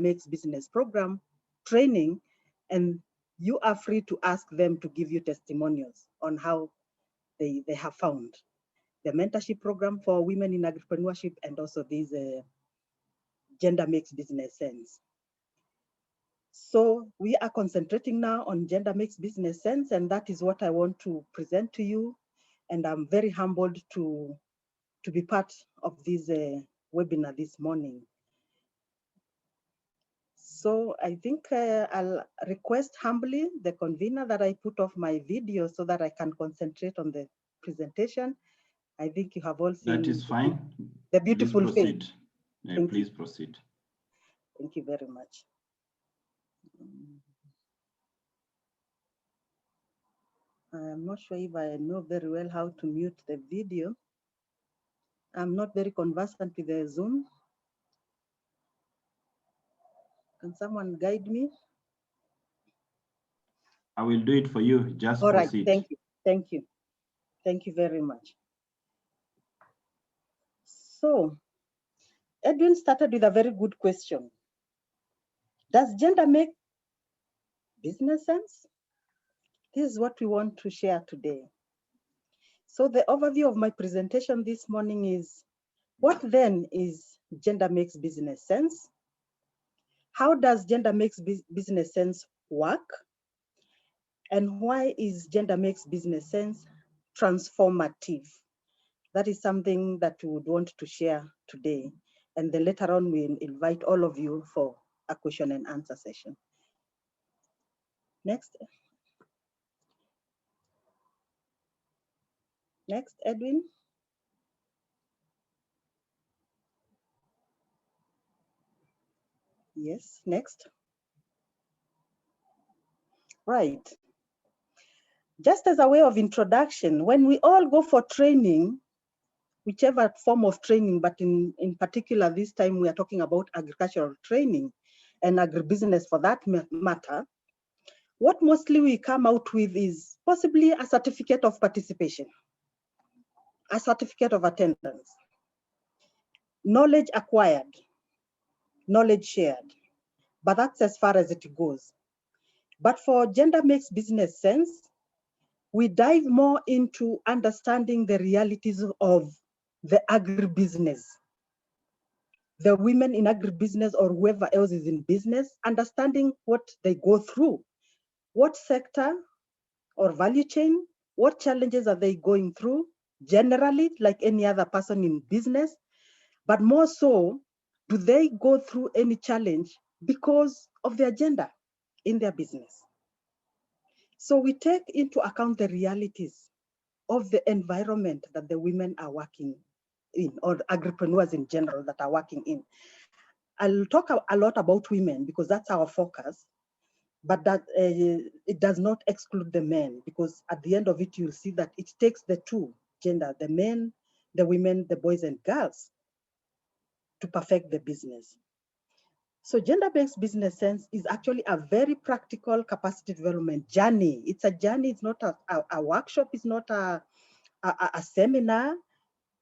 Makes Business program training, and you are free to ask them to give you testimonials on how they have found the mentorship program for women in agripreneurship, and also these Gender Makes Business Sense. So we are concentrating now on Gender Makes Business Sense, and that is what I want to present to you. And I'm very humbled to be part of this webinar this morning. So I think I'll request humbly the convener that I put off my video so that I can concentrate on the presentation. I think you have all seen. That is fine. The beautiful face. Please you. Proceed. Thank you very much. I'm not sure if I know very well how to mute the video. I'm not very conversant with the Zoom. Can someone guide me? I will do it for you. Just all right, proceed. thank you. Thank you. Thank you very much. So, Edwin started with a very good question. Does gender make business sense? This is what we want to share today. So the overview of my presentation this morning is, what then is Gender Makes Business Sense? How does Gender Makes Business Sense work? And why is Gender Makes Business Sense transformative? That is something that we would want to share today. And then later on, we'll invite all of you for a question and answer session. Next. Next, Edwin. Yes, next. Right. Just as a way of introduction, when we all go for training, whichever form of training, but in particular this time we are talking about agricultural training and agribusiness for that matter, what mostly we come out with is possibly a certificate of participation, a certificate of attendance, knowledge acquired, knowledge shared, but that's as far as it goes. But for Gender Makes Business Sense, we dive more into understanding the realities of the agribusiness, the women in agribusiness or whoever else is in business, understanding what they go through, what sector or value chain, what challenges are they going through, generally like any other person in business, but more so, do they go through any challenge because of their gender in their business? So we take into account the realities of the environment that the women are working in, or agripreneurs in general that are working in. I'll talk a lot about women because that's our focus, but that it does not exclude the men, because at the end of it, you'll see that it takes the two gender, the men, the women, the boys and girls, to perfect the business. So gender-based business sense is actually a very practical capacity development journey. It's a journey, it's not a workshop, it's not a seminar.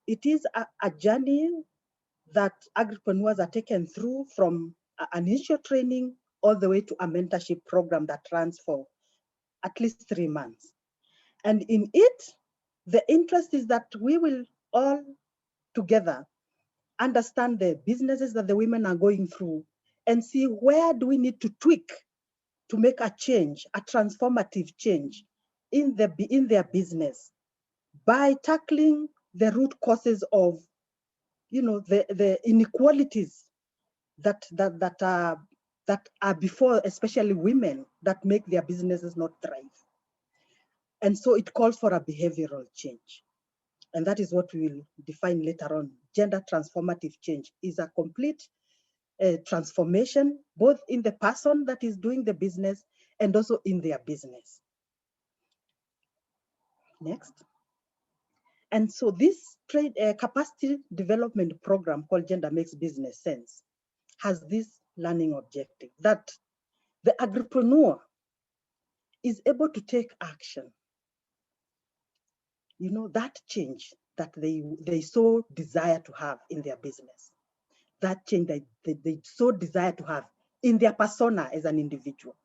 It is a journey that agripreneurs are taken through from an initial training all the way to a mentorship program that runs for at least 3 months. And in it, the interest is that we will all together understand the businesses that the women are going through and see where do we need to tweak to make a change, a transformative change in their business by tackling the root causes of, the inequalities that are before, especially women, that make their businesses not thrive. And so it calls for a behavioral change. And that is what we will define later on. Gender transformative change is a complete transformation, both in the person that is doing the business and also in their business. Next. And so this capacity development program called Gender Makes Business Sense has this learning objective, that the agripreneur is able to take action. That change that they so desire to have in their business, that change that they so desire to have in their persona as an individual.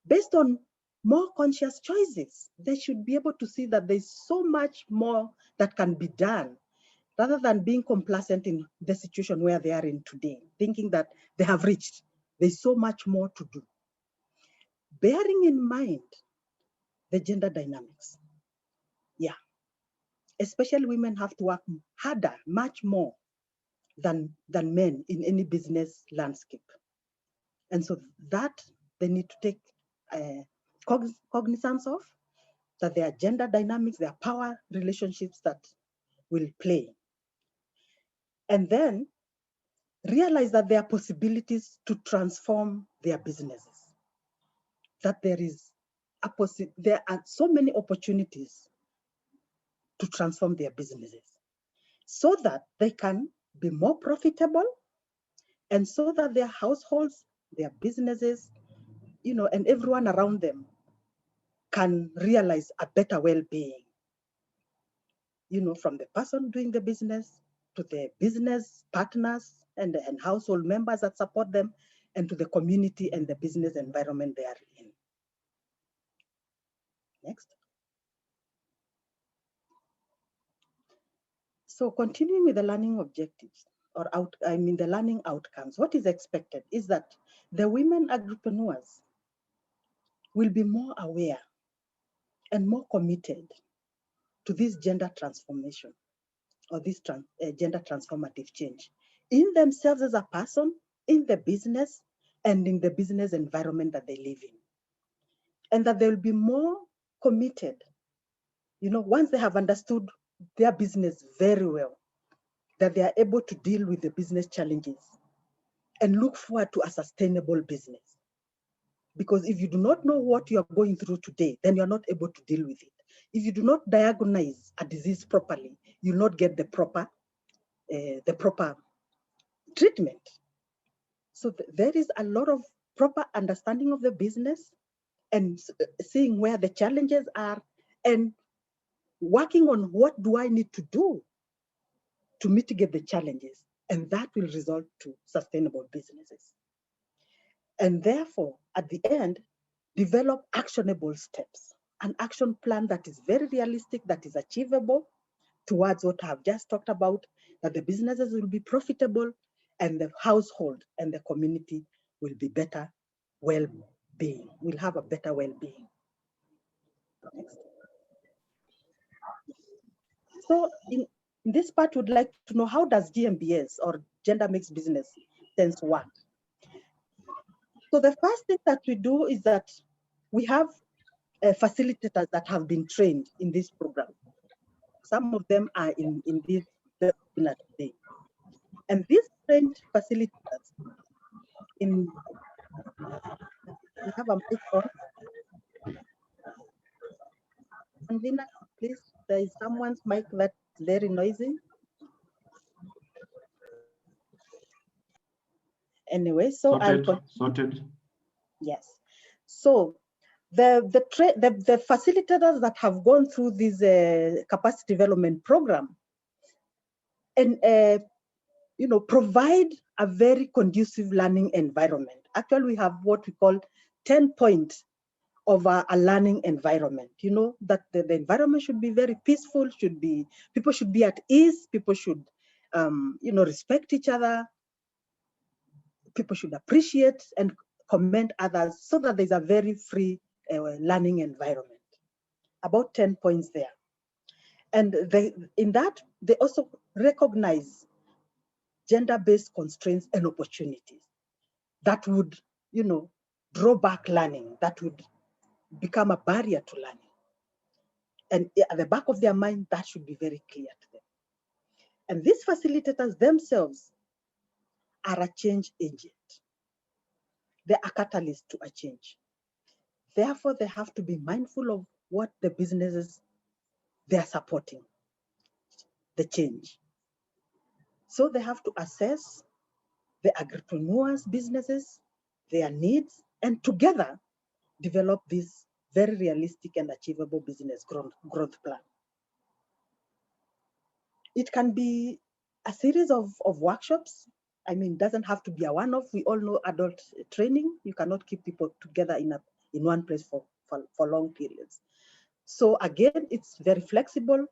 Based on more conscious choices, they should be able to see that there's so much more that can be done rather than being complacent in the situation where they are in today, thinking that they have reached. There's so much more to do. Bearing in mind the gender dynamics. Yeah, especially women have to work harder, much more than men in any business landscape. And so that they need to take cognizance of, that there are gender dynamics, there are power relationships that will play. And then realize that there are possibilities to transform their businesses, that there are so many opportunities to transform their businesses so that they can be more profitable, and so that their households, their businesses, and everyone around them can realize a better well-being, from the person doing the business to the business partners and household members that support them, and to the community and the business environment they are in. Next. So continuing with the learning objectives, the learning outcomes, what is expected is that the women agripreneurs will be more aware and more committed to this gender transformation, or this gender transformative change in themselves as a person, in the business, and in the business environment that they live in. And that they will be more committed, once they have understood their business very well, that they are able to deal with the business challenges and look forward to a sustainable business. Because if you do not know what you are going through today, then you're not able to deal with it. If you do not diagnose a disease properly, you'll not get the proper treatment. So there is a lot of proper understanding of the business and seeing where the challenges are and working on what do I need to do to mitigate the challenges. And that will result to sustainable businesses. And therefore, at the end, develop actionable steps, an action plan that is very realistic, that is achievable towards what I've just talked about, that the businesses will be profitable and the household and the community will be better well-being, will have a better well-being. Next. So in this part, we'd like to know, how does GmBS, or Gender Makes Business Sense, work? So the first thing that we do is that we have facilitators that have been trained in this program. Some of them are in this webinar today. And these trained facilitators, we have a mic on. Anvina, please, there is someone's mic that's very noisy. Anyway, so sorted. Yes. So the facilitators that have gone through this capacity development program and provide a very conducive learning environment. Actually, we have what we call 10 points of a learning environment. That the environment should be very peaceful, people should be at ease, people should respect each other, people should appreciate and commend others, so that there's a very free learning environment. About 10 points there. And in that, they also recognize gender-based constraints and opportunities that would, draw back learning, that would become a barrier to learning. And at the back of their mind, that should be very clear to them. And these facilitators themselves are a change agent. They are catalysts to a change. Therefore, they have to be mindful of what the businesses they are supporting, the change. So they have to assess the agripreneurs' businesses, their needs, and together develop this very realistic and achievable business growth plan. It can be a series of workshops I mean, doesn't have to be a one-off. We all know adult training. You cannot keep people together in one place for long periods. So again, it's very flexible.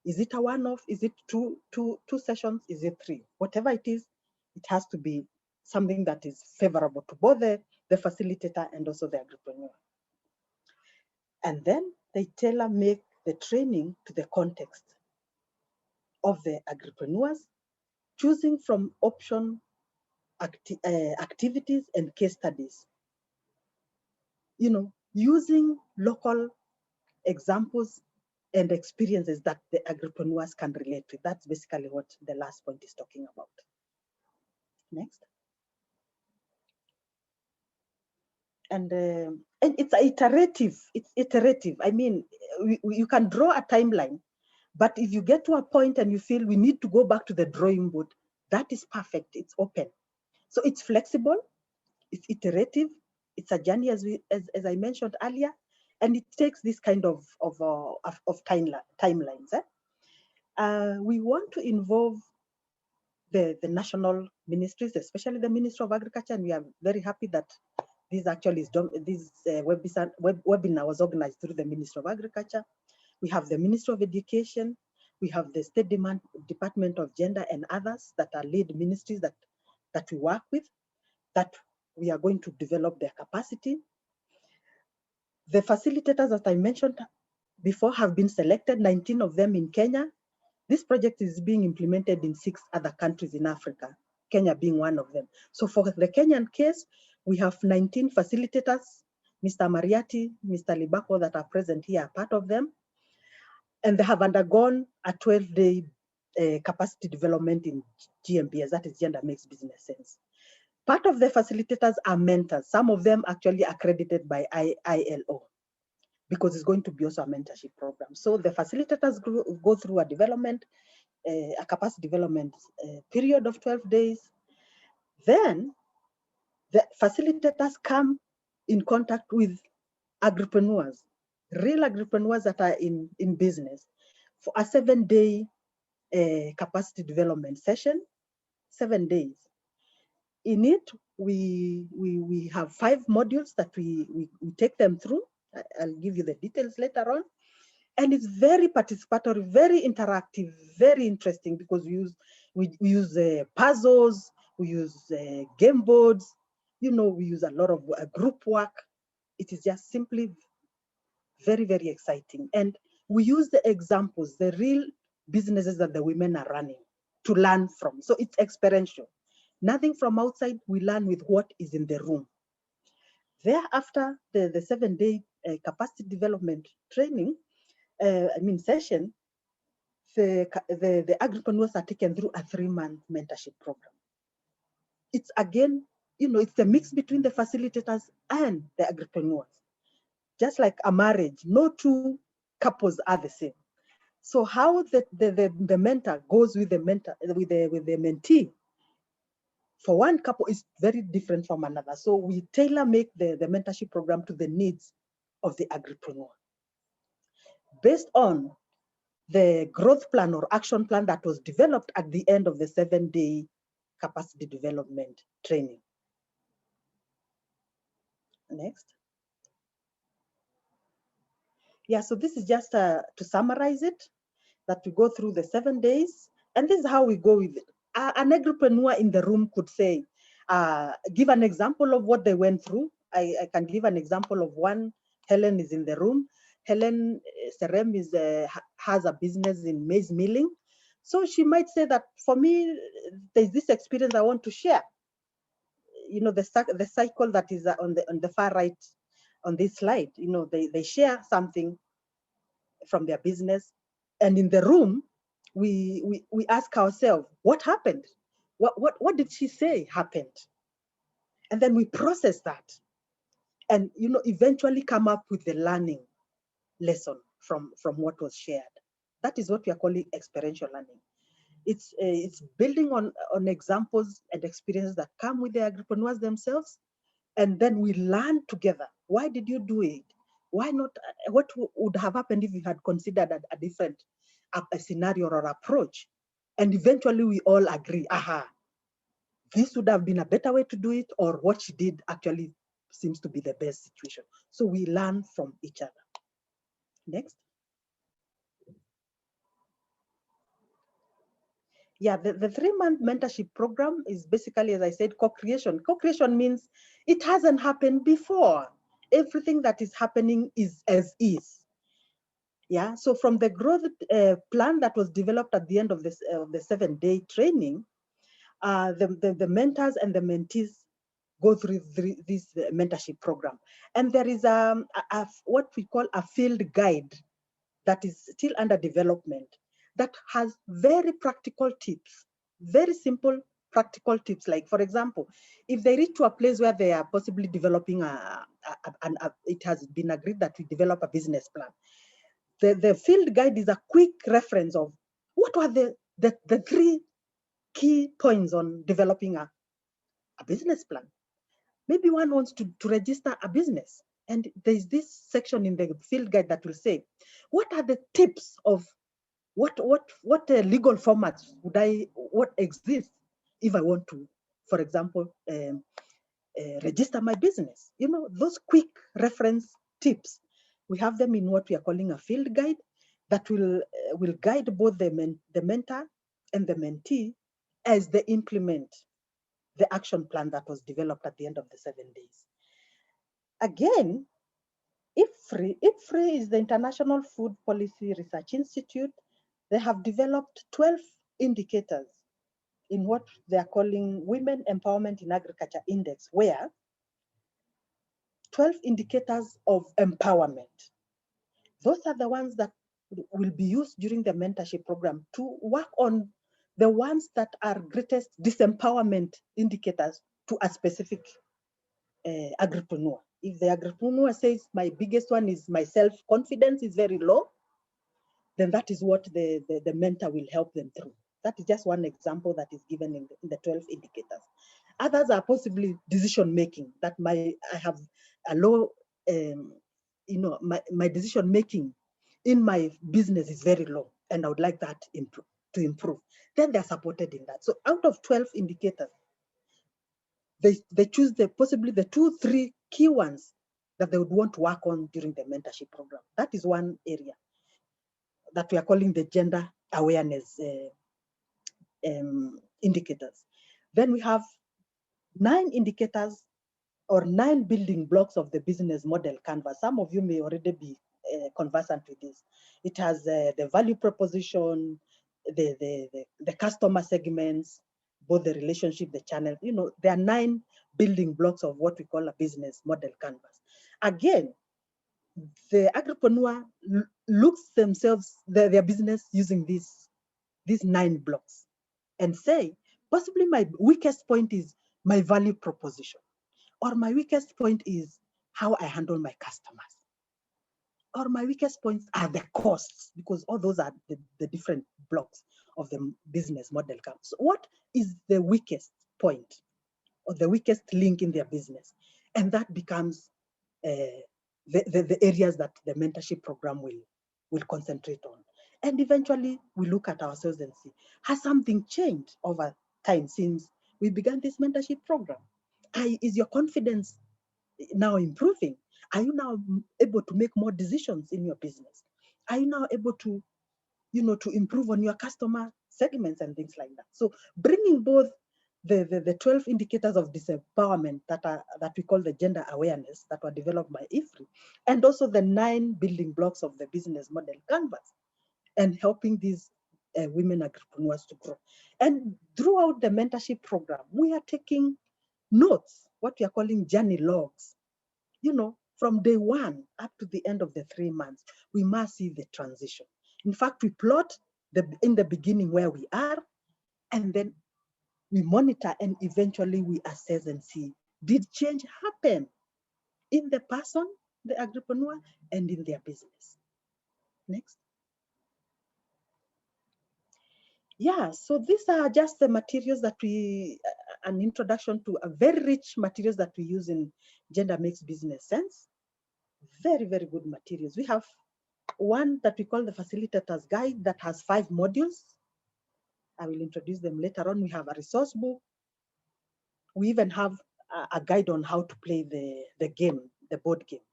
Is it a one-off? Is it two sessions? Is it 3? Whatever it is, it has to be something that is favorable to both the facilitator and also the agripreneur. And then they tailor-make the training to the context of the agripreneurs, choosing from option activities and case studies. You know, using local examples and experiences that the agripreneurs can relate to. That's basically what the last point is talking about. Next. And it's iterative. It's iterative. I mean, you can draw a timeline, but if you get to a point and you feel we need to go back to the drawing board, that is perfect. It's open. So it's flexible, it's iterative, it's a journey as I mentioned earlier, and it takes this kind of timelines. We want to involve the national ministries, especially the Ministry of Agriculture, and we are very happy that this actually is done. This webinar was organized through the Ministry of Agriculture. We have the Ministry of Education. We have the State Department of Gender and others that are lead ministries that we work with, that we are going to develop their capacity. The facilitators that I mentioned before have been selected, 19 of them in Kenya. This project is being implemented in 6 other countries in Africa, Kenya being one of them. So for the Kenyan case, we have 19 facilitators, Mr. Mariati, Mr. Libako, that are present here are part of them. And they have undergone a 12-day capacity development in GmBS, that is Gender Makes Business Sense. Part of the facilitators are mentors, some of them actually accredited by ILO, because it's going to be also a mentorship program. So the facilitators go through a development, a capacity development period of 12 days. Then the facilitators come in contact with agripreneurs, real agripreneurs that are in business, for a 7-day capacity development session, 7 days. In it, we have 5 modules that we take them through. I'll give you the details later on. And it's very participatory, very interactive, very interesting, because we use puzzles, we use game boards, you know, we use a lot of group work. It is just simply very, very exciting. And we use the examples, the real businesses that the women are running to learn from. So it's experiential. Nothing from outside, we learn with what is in the room. Thereafter, the 7-day capacity development training, session, the agripreneurs are taken through a 3-month mentorship program. It's again, you know, it's the mix between the facilitators and the agripreneurs. Just like a marriage, no 2 couples are the same. So how the mentor goes with the mentee for one couple is very different from another. So we tailor-make the mentorship program to the needs of the agripreneur, based on the growth plan or action plan that was developed at the end of the 7-day capacity development training. Next. Yeah, so this is just to summarize it, that we go through the 7 days, and this is how we go with it. An agripreneur in the room could say, give an example of what they went through. I can give an example of one. Helen is in the room. Helen Serem has a business in maize milling. So she might say that, for me, there's this experience I want to share. You know, the cycle that is on the far right on this slide, you know, they share something from their business. And in the room, we ask ourselves, what happened? What did she say happened? And then we process that, and, you know, eventually come up with the learning lesson from what was shared. That is what we are calling experiential learning. It's building on examples and experiences that come with the agripreneurs themselves, and then we learn together. Why did you do it? Why not? What would have happened if you had considered a different scenario or approach? And eventually we all agree, aha, this would have been a better way to do it, or what she did actually seems to be the best situation. So we learn from each other. Next. Yeah, the 3-month mentorship program is basically, as I said, co-creation. Co-creation means it hasn't happened before. Everything that is happening is as is. Yeah, so from the growth plan that was developed at the end of this the 7-day training, the mentors and the mentees go through this mentorship program. And there is what we call a field guide that is still under development that has very practical tips, very simple practical tips. Like, for example, if they reach to a place where they are possibly developing it has been agreed that we develop a business plan. The field guide is a quick reference of what were the 3 key points on developing a business plan. Maybe one wants to register a business, and there's this section in the field guide that will say, what are the tips of what legal formats what exists if I want to, for example, register my business? You know, those quick reference tips, we have them in what we are calling a field guide that will guide both the mentor and the mentee as they implement the action plan that was developed at the end of the 7 days. Again, IFRI is the International Food Policy Research Institute. They have developed 12 indicators in what they are calling Women Empowerment in Agriculture Index, where 12 indicators of empowerment. Those are the ones that will be used during the mentorship program to work on the ones that are greatest disempowerment indicators to a specific agripreneur. If the agripreneur says my biggest one is my self-confidence is very low, then that is what the mentor will help them through. That is just one example that is given in the 12 indicators. Others are possibly decision making, that I have a low, my decision making in my business is very low, and I would like that to improve. Then they're supported in that. So out of 12 indicators, they choose possibly the 2-3 key ones that they would want to work on during the mentorship program. That is one area that we are calling the gender awareness indicators. Then we have 9 indicators or 9 building blocks of the business model canvas. Some of you may already be conversant with this. It has the value proposition, the customer segments, both the relationship, the channel. You know, there are 9 building blocks of what we call a business model canvas. Again, the agripreneur looks themselves, their business using these 9 blocks and say, possibly my weakest point is my value proposition, or my weakest point is how I handle my customers, or my weakest points are the costs, because all those are the different blocks of the business model. So what is the weakest point or the weakest link in their business? And that becomes the areas that the mentorship program will concentrate on. And eventually we look at ourselves and see, has something changed over time since we began this mentorship program? Is your confidence now improving? Are you now able to make more decisions in your business? Are you now able to, to improve on your customer segments and things like that? So bringing both the 12 indicators of disempowerment that we call the gender awareness that were developed by IFRI, and also the 9 building blocks of the business model canvas, and helping these women entrepreneurs to grow. And throughout the mentorship program, we are taking notes, what we are calling journey logs. You know, from day 1 up to the end of the 3 months, we must see the transition. In fact, we plot in the beginning where we are, and then we monitor, and eventually we assess and see, did change happen in the person, the agripreneur, and in their business? Next. Yeah, so these are just the materials that an introduction to a very rich materials that we use in Gender Makes Business Sense. Very, very good materials. We have one that we call the Facilitators Guide that has 5 modules. I will introduce them later on. We have a resource book. We even have a guide on how to play the game, the board game.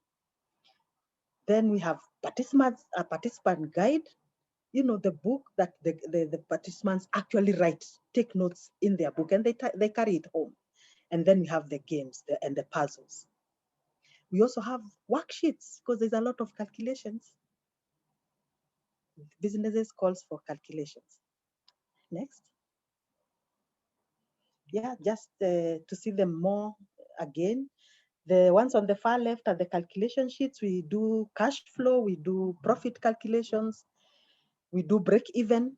Then we have a participant guide, the book that the participants actually write, take notes in their book, and they carry it home. And then we have the games and the puzzles. We also have worksheets because there's a lot of calculations. Businesses calls for calculations. Next. Yeah, just to see them more again. The ones on the far left are the calculation sheets. We do cash flow, we do profit calculations, we do break even.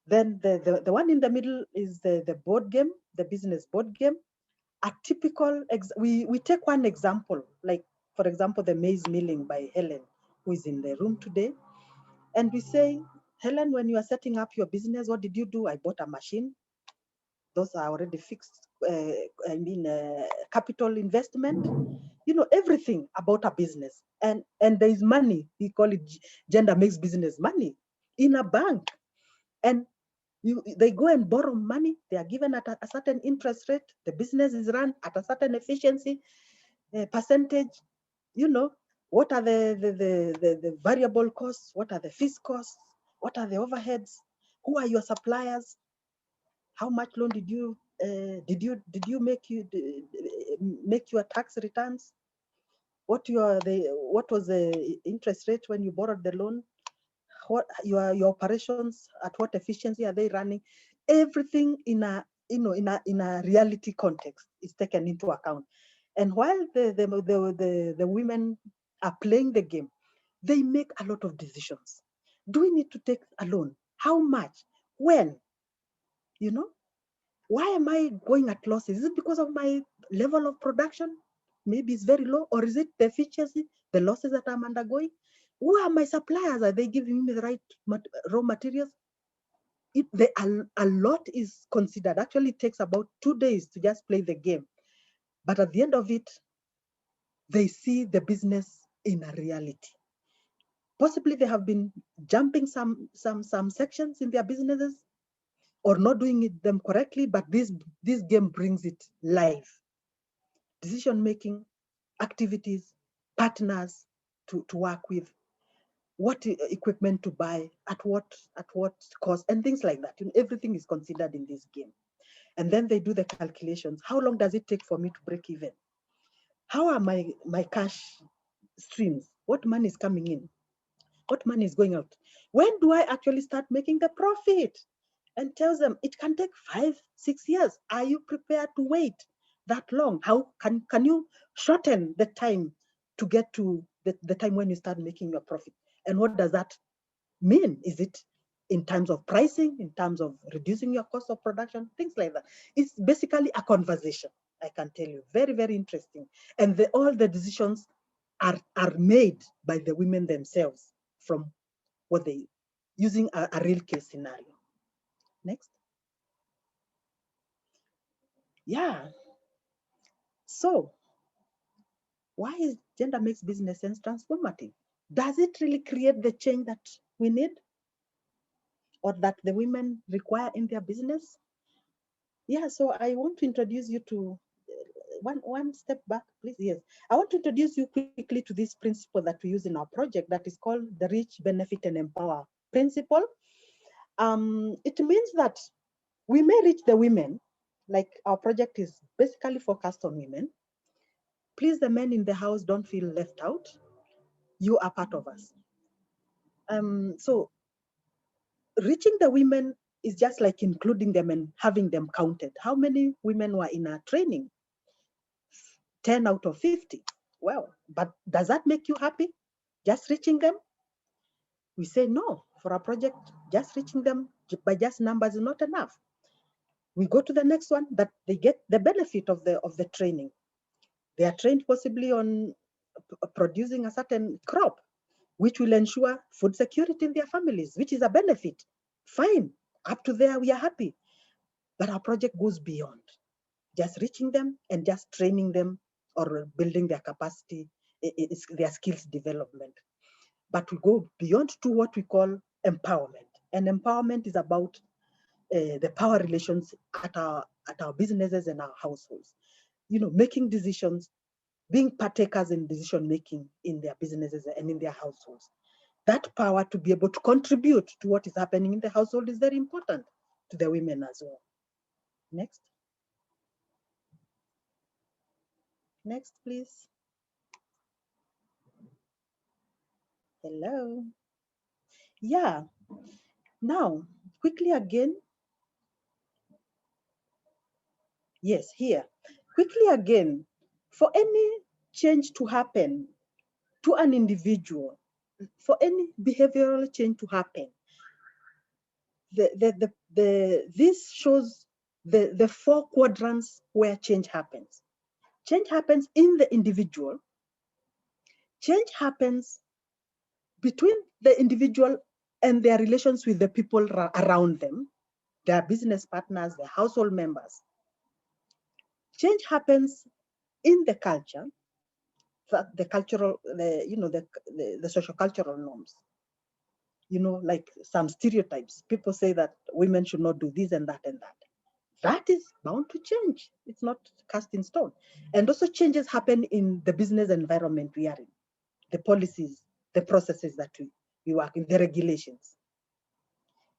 Then the one in the middle is the board game, the business board game. A typical, we take one example, like for example, the maize milling by Helen, who is in the room today. And we say, Helen, when you are setting up your business, what did you do? I bought a machine. Those are already fixed, capital investment, everything about a business. And there is money, we call it gender makes business money in a bank. And they go and borrow money, they are given at a certain interest rate, the business is run at a certain efficiency percentage, what are the variable costs, what are the fixed costs, what are the overheads, who are your suppliers, how much loan did you make your tax returns, what was the interest rate when you borrowed the loan, what your operations, at what efficiency are they running. Everything in a reality context is taken into account. And while the women are playing the game, they make a lot of decisions. Do we need to take a loan? How much? When? Why am I going at losses? Is it because of my level of production? Maybe it's very low. Or is it the efficiency, the losses that I'm undergoing? Who are my suppliers? Are they giving me the right raw materials? A lot is considered. Actually, it takes about 2 days to just play the game. But at the end of it, they see the business in a reality. Possibly they have been jumping some sections in their businesses or not doing them correctly, but this game brings it live. Decision-making, activities, partners to work with, what equipment to buy, at what cost, and things like that. Everything is considered in this game. And then they do the calculations. How long does it take for me to break even? How are my cash streams? What money is coming in? What money is going out? When do I actually start making the profit? And tells them it can take 5-6 years. Are you prepared to wait that long? How can you shorten the time to get to the time when you start making your profit? And what does that mean? Is it in terms of pricing, in terms of reducing your cost of production, things like that? It's basically a conversation, I can tell you. Very, very interesting. And all the decisions are made by the women themselves from what they, using a real case scenario. Next. Yeah. So why is gender makes business sense transformative? Does it really create the change that we need or that the women require in their business? Yeah, so I want to introduce you to one step back, please. Yes, I want to introduce you quickly to this principle that we use in our project that is called the Reach, Benefit, and Empower principle. It means that we may reach the women, like our project is basically focused on women. Please, the men in the house, don't feel left out. You are part of us. So reaching the women is just like including them and having them counted. How many women were in our training? 10 out of 50. Well, but does that make you happy? Just reaching them? We say no. For a project, just reaching them by just numbers is not enough. We go to the next one, that they get the benefit of the training. They are trained possibly on producing a certain crop, which will ensure food security in their families, which is a benefit. Fine, up to there, we are happy. But our project goes beyond just reaching them and just training them or building their capacity, their skills development. But we go beyond to what we call empowerment. And empowerment is about the power relations at at our businesses and our households. You know, making decisions, being partakers in decision making in their businesses and in their households. That power to be able to contribute to what is happening in the household is very important to the women as well. Next. Next, please. Hello. Yeah. Now, quickly again. Yes, here. Quickly again, for any change to happen to an individual, for any behavioral change to happen, this shows the four quadrants where change happens. Change happens in the individual. Change happens between the individual and their relations with the people around them, their business partners, their household members. Change happens in the culture, the cultural, the social cultural norms. You know, like some stereotypes. People say that women should not do this and that and that. That is bound to change. It's not cast in stone. And also changes happen in the business environment we are in, the policies, the processes that we work in, the regulations.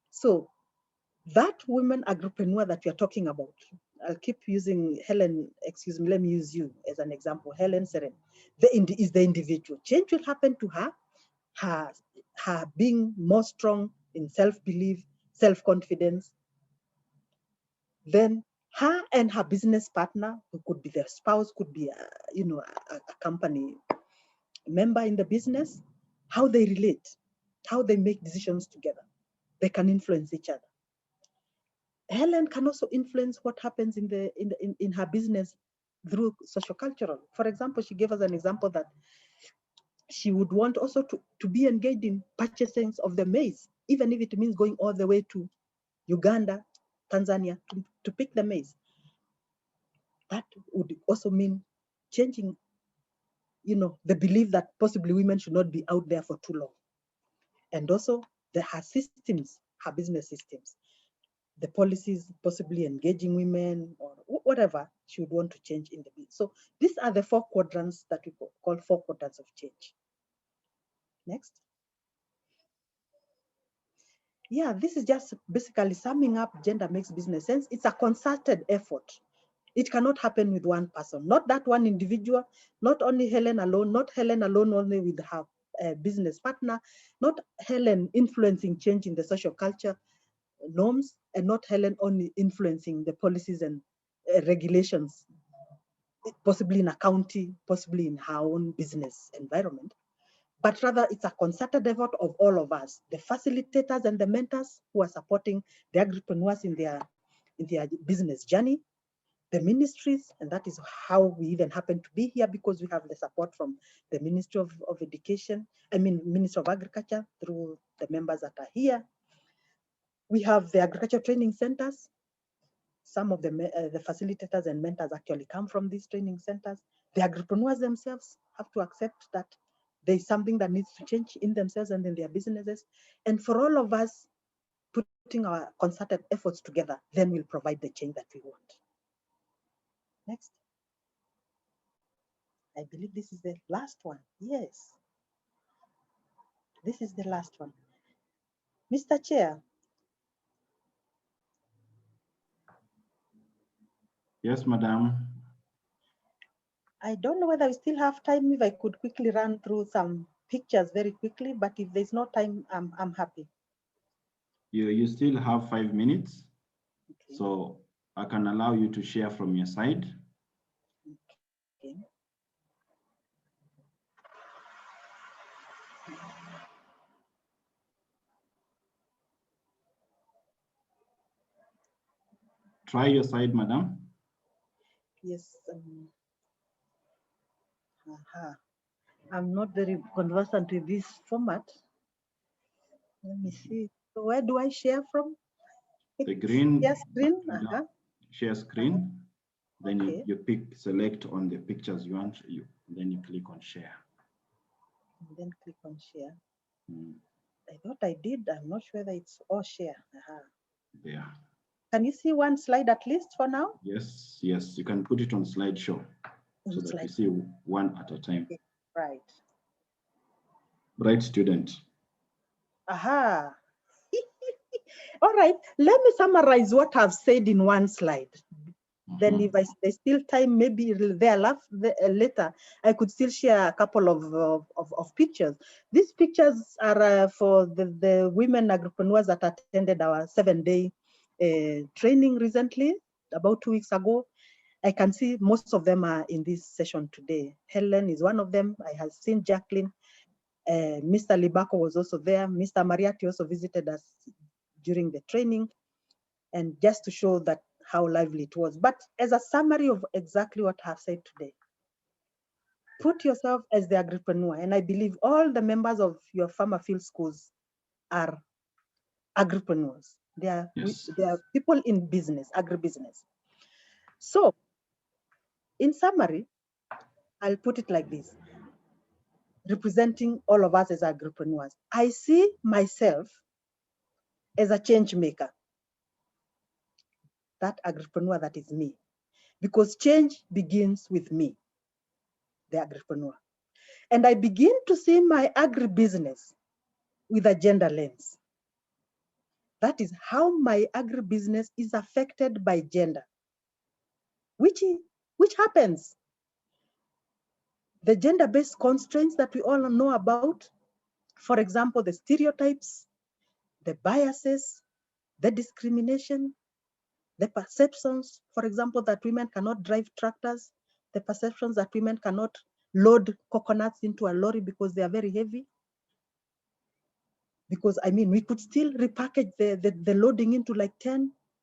So that women agripreneur that we are talking about, I'll keep using Helen, excuse me, let me use you as an example. Helen Seren is the individual. Change will happen to her, her being more strong in self-belief, self-confidence. Then her and her business partner, who could be their spouse, could be a company member in the business, how they relate, how they make decisions together. They can influence each other. Helen can also influence what happens in her business through social cultural. For example, she gave us an example that she would want also to be engaged in purchasing of the maize, even if it means going all the way to Uganda, Tanzania to pick the maize. That would also mean changing, the belief that possibly women should not be out there for too long. And also her systems, her business systems, the policies possibly engaging women or whatever she would want to change in the business. So these are the four quadrants that we call four quadrants of change. Next. Yeah, this is just basically summing up Gender Makes Business Sense. It's a concerted effort. It cannot happen with one person, not that one individual, not only Helen alone, not Helen alone only with her business partner, not Helen influencing change in the social culture norms, and not Helen only influencing the policies and regulations, possibly in a county, possibly in her own business environment, but rather it's a concerted effort of all of us, the facilitators and the mentors who are supporting the agripreneurs in their business journey, the ministries, and that is how we even happen to be here, because we have the support from the Ministry of Education, Ministry of Agriculture through the members that are here. We have the agriculture training centers. Some of the facilitators and mentors actually come from these training centers. The agripreneurs themselves have to accept that there is something that needs to change in themselves and in their businesses. And for all of us putting our concerted efforts together, then we'll provide the change that we want. Next. I believe this is the last one. Yes. This is the last one. Mr. Chair. Yes, Madam. I don't know whether we still have time. If I could quickly run through some pictures very quickly, but if there's no time, I'm happy. You still have 5 minutes, Okay. so I can allow you to share from your side. Okay. Try your side, Madam. Yes. I'm not very conversant with this format. Let me see. So where do I share from? The green. Yes, screen. Share screen. Then Okay. you select on the pictures you want. Then you click on share. And then click on share. Mm. I thought I did. I'm not sure whether it's all share. Yeah. Can you see one slide at least for now? Yes, yes, you can put it on slideshow so that we see one at a time. Okay. Right. Bright student. Aha. All right, let me summarize what I've said in one slide. Then if there's still time, maybe later, I could still share a couple of pictures. These pictures are for the women agripreneurs that attended our 7-day training recently, about 2 weeks ago. I can see most of them are in this session today. Helen is one of them. I have seen Jacqueline. Mr. Libako was also there. Mr. Mariati also visited us during the training, and just to show that how lively it was. But as a summary of exactly what I've said today, put yourself as the agripreneur, and I believe all the members of your farmer field schools are agripreneurs. They are people in business, agribusiness. So, in summary, I'll put it like this, representing all of us as agripreneurs. I see myself as a change maker, that agripreneur that is me, because change begins with me, the agripreneur. And I begin to see my agribusiness with a gender lens. That is how my agribusiness is affected by gender, which happens. The gender-based constraints that we all know about, for example, the stereotypes, the biases, the discrimination, the perceptions, for example, that women cannot drive tractors, the perceptions that women cannot load coconuts into a lorry because they are very heavy. Because I mean, we could still repackage the loading into like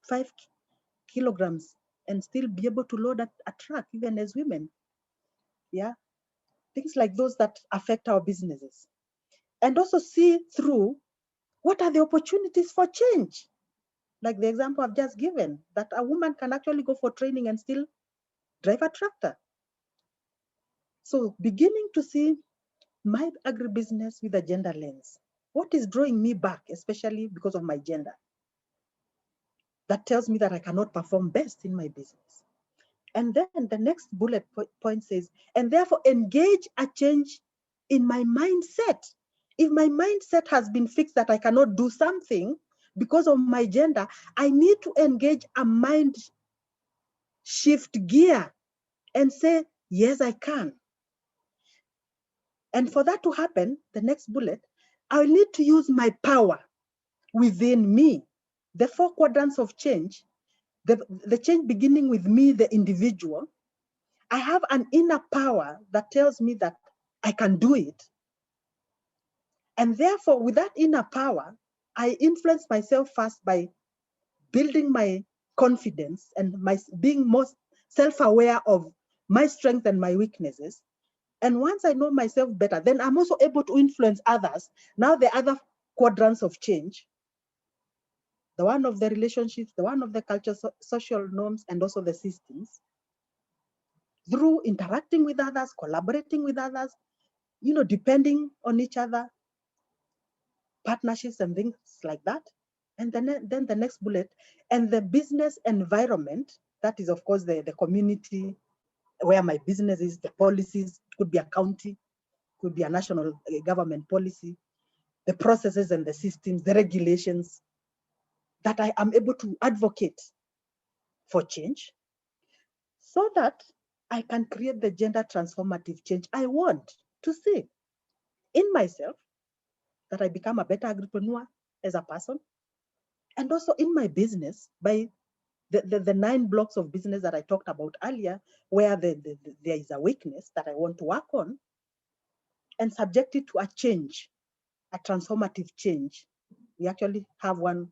5 kilograms and still be able to load a truck, even as women. Yeah, things like those that affect our businesses. And also see through what are the opportunities for change. Like the example I've just given, that a woman can actually go for training and still drive a tractor. So beginning to see my agribusiness with a gender lens. What is drawing me back, especially because of my gender? That tells me that I cannot perform best in my business. And then the next bullet point says, and therefore engage a change in my mindset. If my mindset has been fixed that I cannot do something because of my gender, I need to engage a mind shift gear and say, yes, I can. And for that to happen, the next bullet, I need to use my power within me. The 4 quadrants of change, the change beginning with me, the individual. I have an inner power that tells me that I can do it. And therefore, with that inner power, I influence myself first by building my confidence and being most self-aware of my strengths and my weaknesses. And once I know myself better, then I'm also able to influence others. Now the other quadrants of change, the one of the relationships, the one of the culture, social norms, and also the systems, through interacting with others, collaborating with others, depending on each other, partnerships and things like that. And then the next bullet, and the business environment, that is of course the community where my business is, the policies, could be a county, could be a national government policy, the processes and the systems, the regulations, that I am able to advocate for change so that I can create the gender transformative change I want to see in myself, that I become a better agripreneur as a person, and also in my business by the 9 blocks of business that I talked about earlier, where there is a weakness that I want to work on and subject it to a change, a transformative change. We actually have one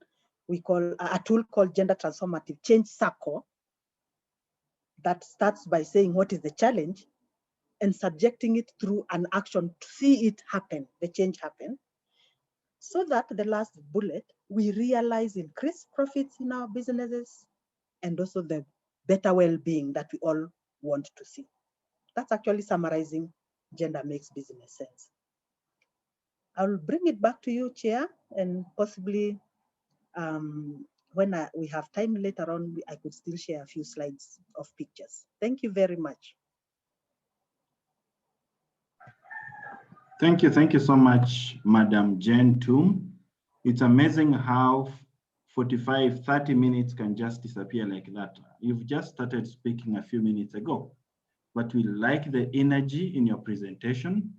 we call a tool called Gender Transformative Change Circle that starts by saying what is the challenge and subjecting it through an action to see it happen, the change happen, so that the last bullet, we realize increased profits in our businesses and also the better well-being that we all want to see. That's actually summarizing Gender Makes Business Sense. I'll bring it back to you, Chair, and possibly when we have time later on, I could still share a few slides of pictures. Thank you very much. Thank you so much, Madam J Tum. It's amazing how 45, 30 minutes can just disappear like that. You've just started speaking a few minutes ago, but we like the energy in your presentation.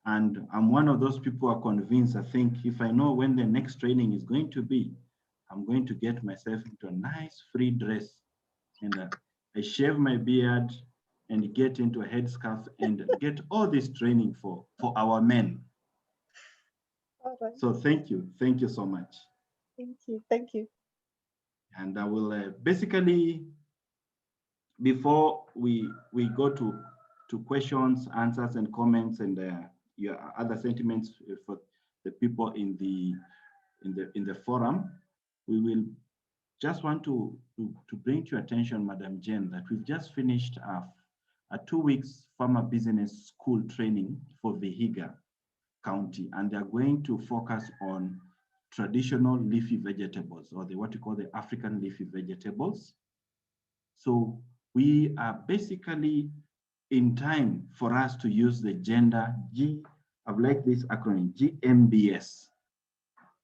And I'm one of those people who are convinced, I think if I know when the next training is going to be, I'm going to get myself into a nice free dress and I shave my beard and get into a headscarf and get all this training for our men. All right. So thank you so much. Thank you. And I will basically, before we go to questions, answers, and comments, and your other sentiments for the people in the forum, we will just want to bring to your attention, Madam Jen, that we've just finished a 2 weeks farmer business school training for Vihiga County, and they're going to focus on traditional leafy vegetables, or what we call the African leafy vegetables. So we are basically in time for us to use the I've liked this acronym, GmBS.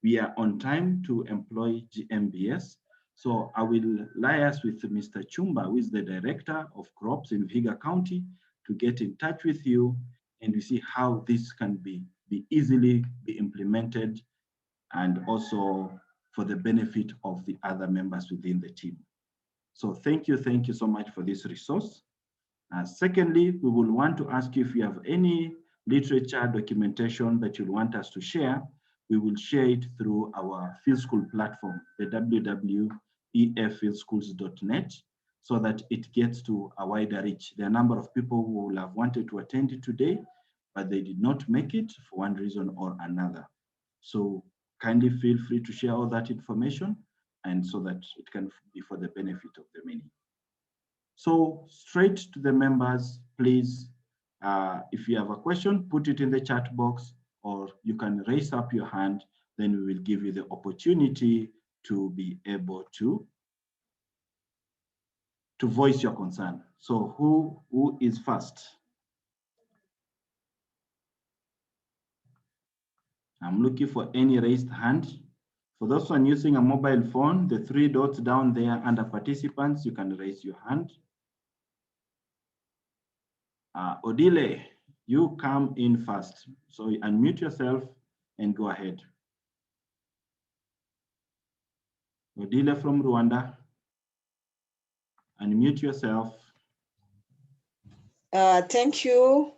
We are on time to employ GmBS. So I will liaise with Mr. Chumba, who is the Director of Crops in Vihiga County, to get in touch with you and we see how this can be easily implemented, and also for the benefit of the other members within the team. So thank you so much for this resource. Secondly, we will want to ask you if you have any literature documentation that you want us to share. We will share it through our field school platform, the www.eafieldschools.net, so that it gets to a wider reach. There are a number of people who will have wanted to attend it today, but they did not make it for one reason or another. So kindly feel free to share all that information, and so that it can be for the benefit of the many. So straight to the members, please, if you have a question, put it in the chat box, or you can raise up your hand, then we will give you the opportunity to be able to voice your concern. So who is first? I'm looking for any raised hand. For those who are using a mobile phone, the 3 dots down there under participants, you can raise your hand. Odile, you come in first. So unmute yourself and go ahead. Odile from Rwanda, unmute yourself. Thank you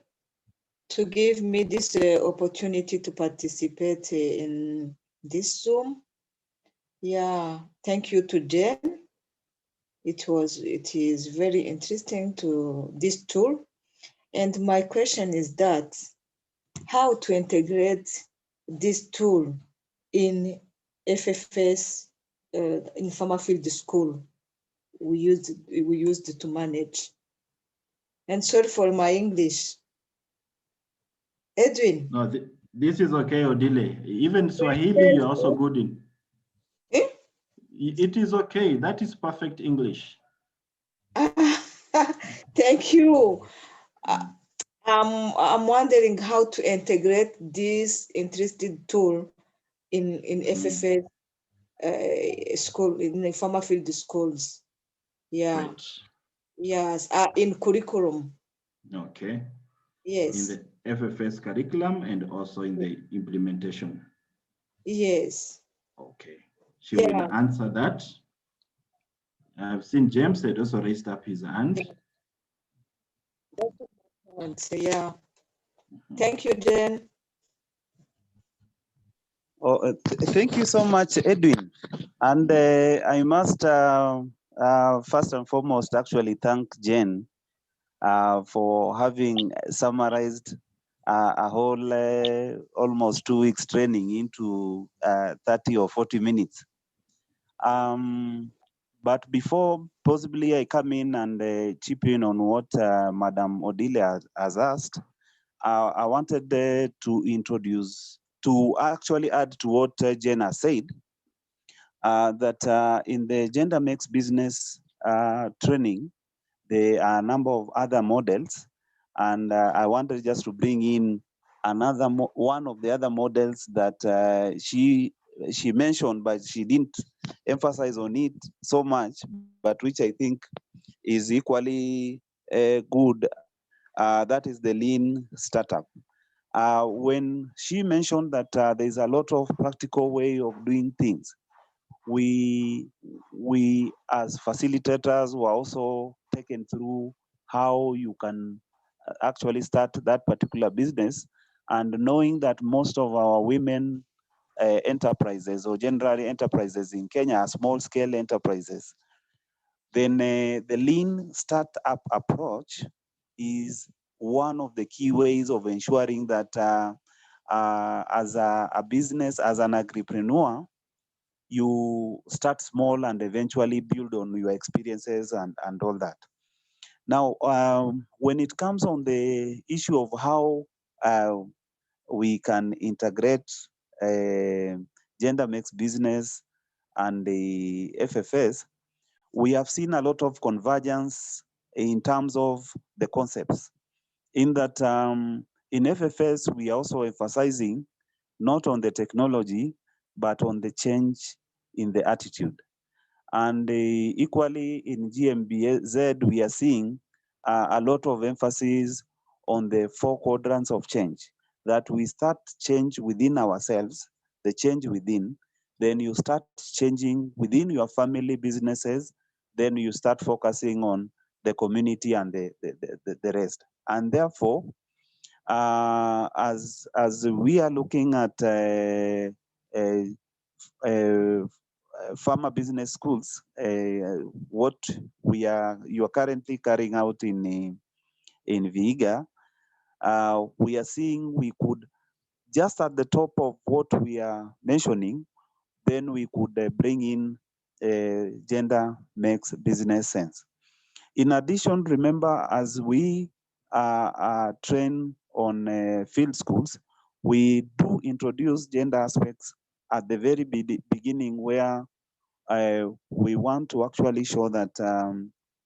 to give me this opportunity to participate in this Zoom. Yeah, thank you to Jen. It is very interesting to this tool. And my question is that, how to integrate this tool in FFS, in farmer field school we used it to manage. And sorry for my English. Edwin. No, this is okay, Odile. Even Swahili, you're also good in. Eh? It is okay. That is perfect English. Thank you. I'm wondering how to integrate this interesting tool in FFS school, in the farmer field schools. Yeah. Great. Yes. In curriculum. Okay. Yes. In the FFS curriculum and also in the implementation. Yes. Okay. She will answer that. I've seen James had also raised up his hand. Yeah. Thank you, Jen. Oh, thank you so much, Edwin. And I must first and foremost actually thank Jen for having summarized a whole almost 2 weeks training into 30 or 40 minutes. But before possibly I come in and chip in on what Madam Odile has asked, I wanted to actually add to what Jen has said. that in the Gender Makes Business training, there are a number of other models, and I wanted just to bring in another one of the other models that she mentioned, but she didn't emphasize on it so much, but which I think is equally good. That is the lean startup. When she mentioned that there's a lot of practical way of doing things, we as facilitators were also taken through how you can actually start that particular business, and knowing that most of our women enterprises, or generally enterprises in Kenya, are small scale enterprises, then the lean startup approach is one of the key ways of ensuring that as a business, as an agripreneur, you start small and eventually build on your experiences and all that. Now, when it comes on the issue of how we can integrate Gender Makes Business and the FFS, we have seen a lot of convergence in terms of the concepts. In that, in FFS, we are also emphasizing not on the technology, but on the change in the attitude. And equally in GmBS, we are seeing a lot of emphasis on the 4 quadrants of change, that we start change within ourselves, the change within, then you start changing within your family businesses, then you start focusing on the community and the rest. And therefore, as we are looking at farmer business schools, what you are currently carrying out in Vihiga, we are seeing we could, just at the top of what we are mentioning, then we could bring in Gender Makes Business sense. In addition, remember, as we train on field schools, we do introduce gender aspects at the very beginning, where we want to actually show that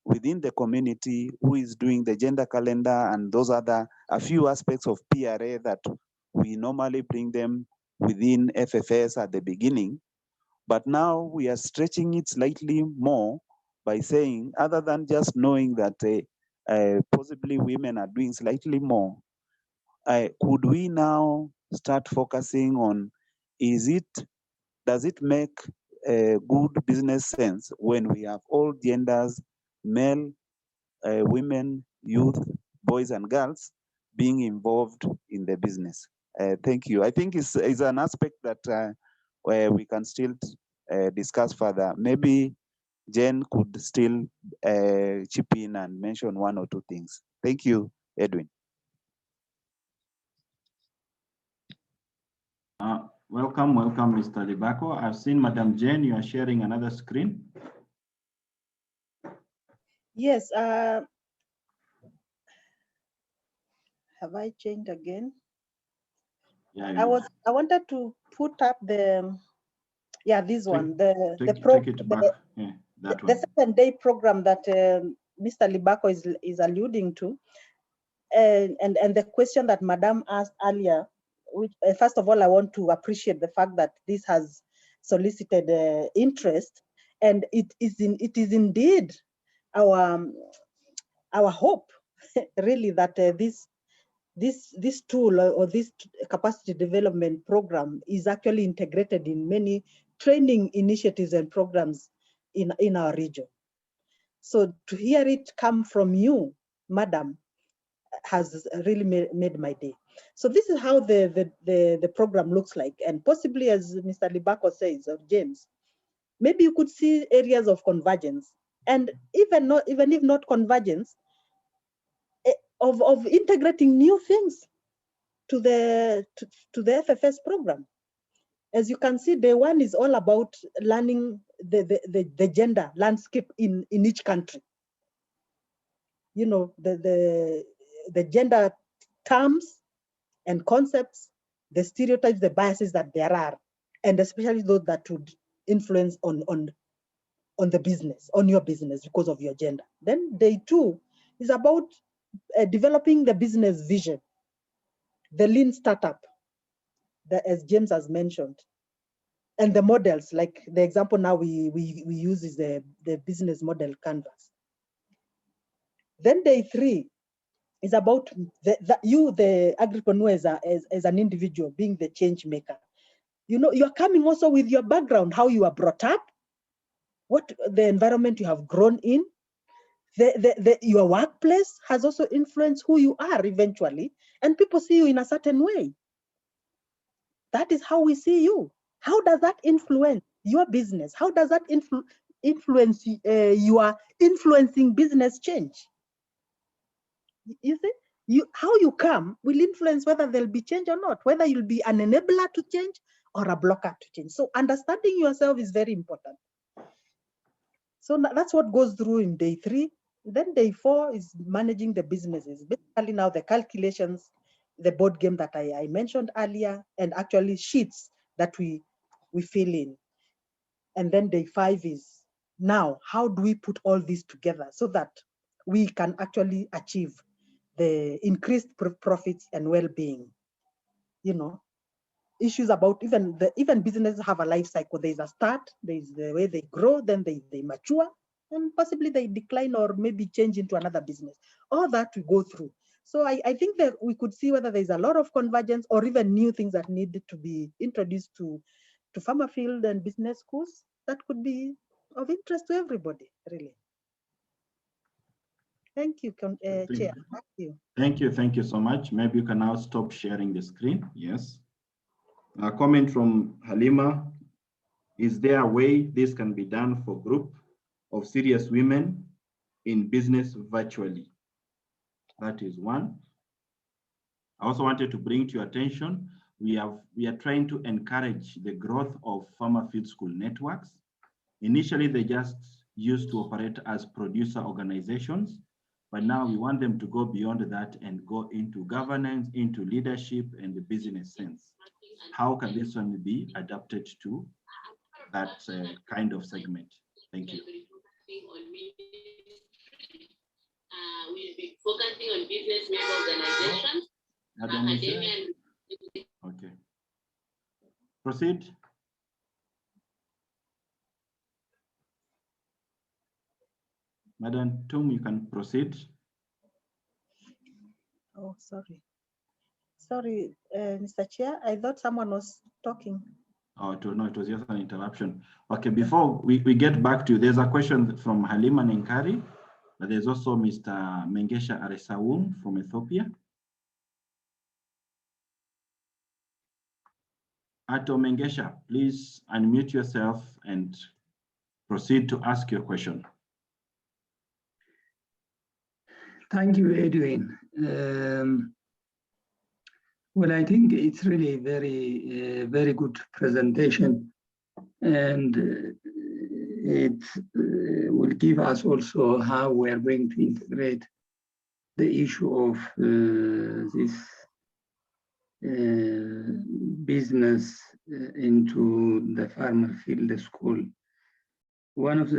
within the community who is doing the gender calendar and those other, a few aspects of PRA that we normally bring them within FFS at the beginning. But now we are stretching it slightly more by saying, other than just knowing that possibly women are doing slightly more, could we now start focusing on, does it make good business sense when we have all genders, male, women, youth, boys and girls, being involved in the business? Thank you. I think it's an aspect that where we can still discuss further. Maybe Jen could still chip in and mention 1 or 2 things. Thank you, Edwin. Welcome, Mr. Libako. I've seen Madam Jane, you are sharing another screen. Yes. Have I changed again? Yeah. I wanted to put up the, this one, take it back. That one. The 7-day program that Mr. Libako is alluding to, and the question that Madam asked earlier, which first of all, I want to appreciate the fact that this has solicited interest, and it is indeed our hope, really, that this tool or this capacity development program is actually integrated in many training initiatives and programs in our region. So to hear it come from you, Madam, has really made my day. So this is how the program looks like, and possibly, as Mr. Libako says, or James, maybe you could see areas of convergence, and even if not convergence, of integrating new things to the FFS program. As you can see, day 1 is all about learning the gender landscape in each country. You know, the gender terms and concepts, the stereotypes, the biases that there are, and especially those that would influence on the business, on your business because of your gender. Then day 2 is about developing the business vision, the lean startup, as James has mentioned, and the models, like the example now we use is the business model canvas. Then day 3 is about the agripreneur as an individual being the change maker. You know, you're coming also with your background, how you are brought up, what the environment you have grown in, your workplace has also influenced who you are eventually, and people see you in a certain way. That is how we see you. How does that influence your business? How does that influence your influencing business change? You see, how you come will influence whether there'll be change or not, whether you'll be an enabler to change or a blocker to change. So understanding yourself is very important. So that's what goes through in day 3. Then day 4 is managing the businesses. Basically now the calculations, the board game that I mentioned earlier, and actually sheets that we fill in. And then day 5 is now, how do we put all this together so that we can actually achieve the increased profits and well-being? You know, issues about even businesses have a life cycle. There's a start, there's the way they grow, then they mature, and possibly they decline or maybe change into another business. All that we go through. So I think that we could see whether there's a lot of convergence or even new things that need to be introduced to farmer field and business schools that could be of interest to everybody, really. Thank you, Chair. Thank you. Thank you so much. Maybe you can now stop sharing the screen. Yes. A comment from Halima. Is there a way this can be done for a group of serious women in business virtually? That is one. I also wanted to bring to your attention, we are trying to encourage the growth of farmer field school networks. Initially, they just used to operate as producer organizations, but now we want them to go beyond that and go into governance, into leadership, and the business sense. How can this one be adapted to that kind of segment? Thank you. We'll be focusing on business member organizations, Okay. Proceed. Madam Tum, you can proceed. Oh, sorry. Sorry, Mr. Chair, I thought someone was talking. Oh, no, it was just an interruption. Okay, before we get back to you, there's a question from Halima Nenkari, but there's also Mr. Mengesha Aresawung from Ethiopia. Ato Mengesha, please unmute yourself and proceed to ask your question. Thank you, Edwin. Well, I think it's really very good presentation, and it will give us also how we are going to integrate the issue of this business into the farmer field school. One of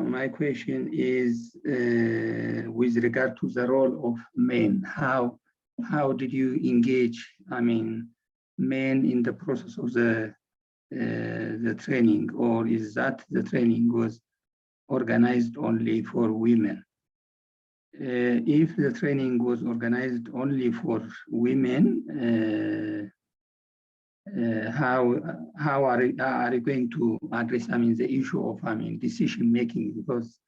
my question is with regard to the role of men. How did you engage, men in the process of the training, or is that the training was organized only for women? If the training was organized only for women, how are you going to address the issue of decision making? Because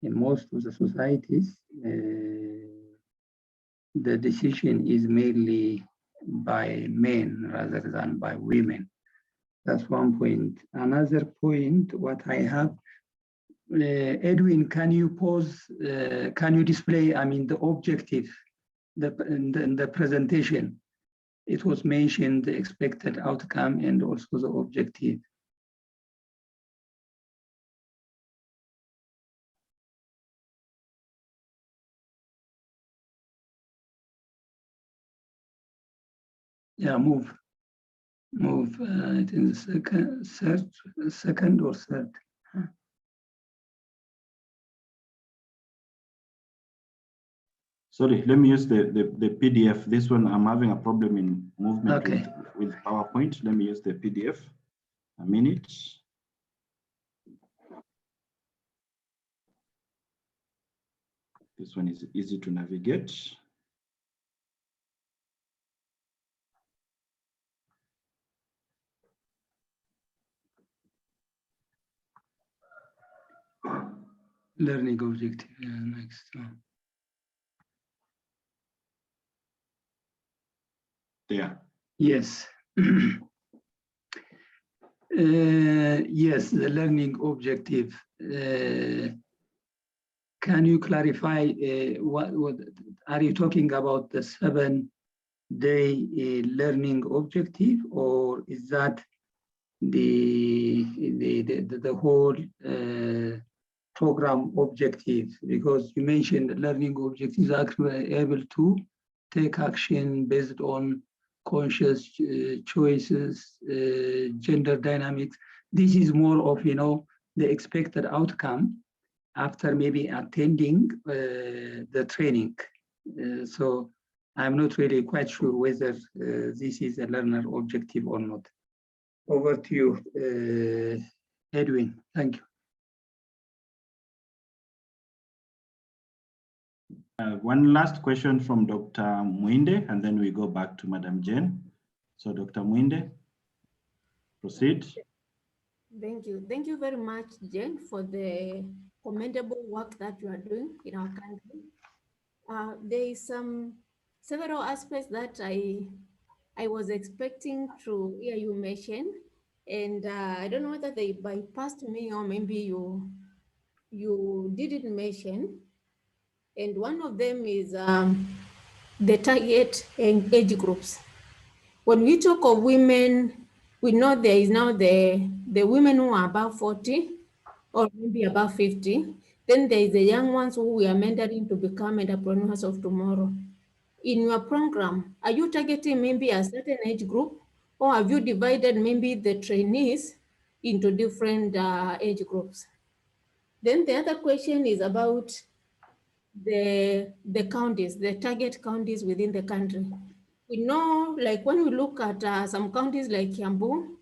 in most of the societies, the decision is mainly by men rather than by women. That's one point. Another point, what I have, Edwin, can you display, the objective, the presentation? It was mentioned the expected outcome and also the objective. Yeah, move. move it in the second or third. Sorry, let me use the PDF. This one, I'm having a problem in movement with PowerPoint. Let me use the PDF. A minute. This one is easy to navigate. Learning objective, next. There. Yes. Yes, the learning objective. Can you clarify what are you talking about, the 7-day learning objective, or is that the whole program objective? Because you mentioned learning objectives are able to take action based on conscious choices, gender dynamics. This is more of, the expected outcome after maybe attending the training. So I'm not really quite sure whether this is a learner objective or not. Over to you, Edwin. Thank you. One last question from Dr. Mwinde, and then we go back to Madam Jane. So Dr. Mwinde, proceed. Thank you. Thank you very much, Jane, for the commendable work that you are doing in our country. There is several aspects that I was expecting to hear you mention, and I don't know whether they bypassed me or maybe you didn't mention. And one of them is the target age groups. When we talk of women, we know there is now the women who are above 40 or maybe above 50. Then there is the young ones who we are mentoring to become entrepreneurs of tomorrow. In your program, are you targeting maybe a certain age group, or have you divided maybe the trainees into different age groups? Then the other question is about the counties, the target counties within the country. We know, like when we look at some counties like Kiambu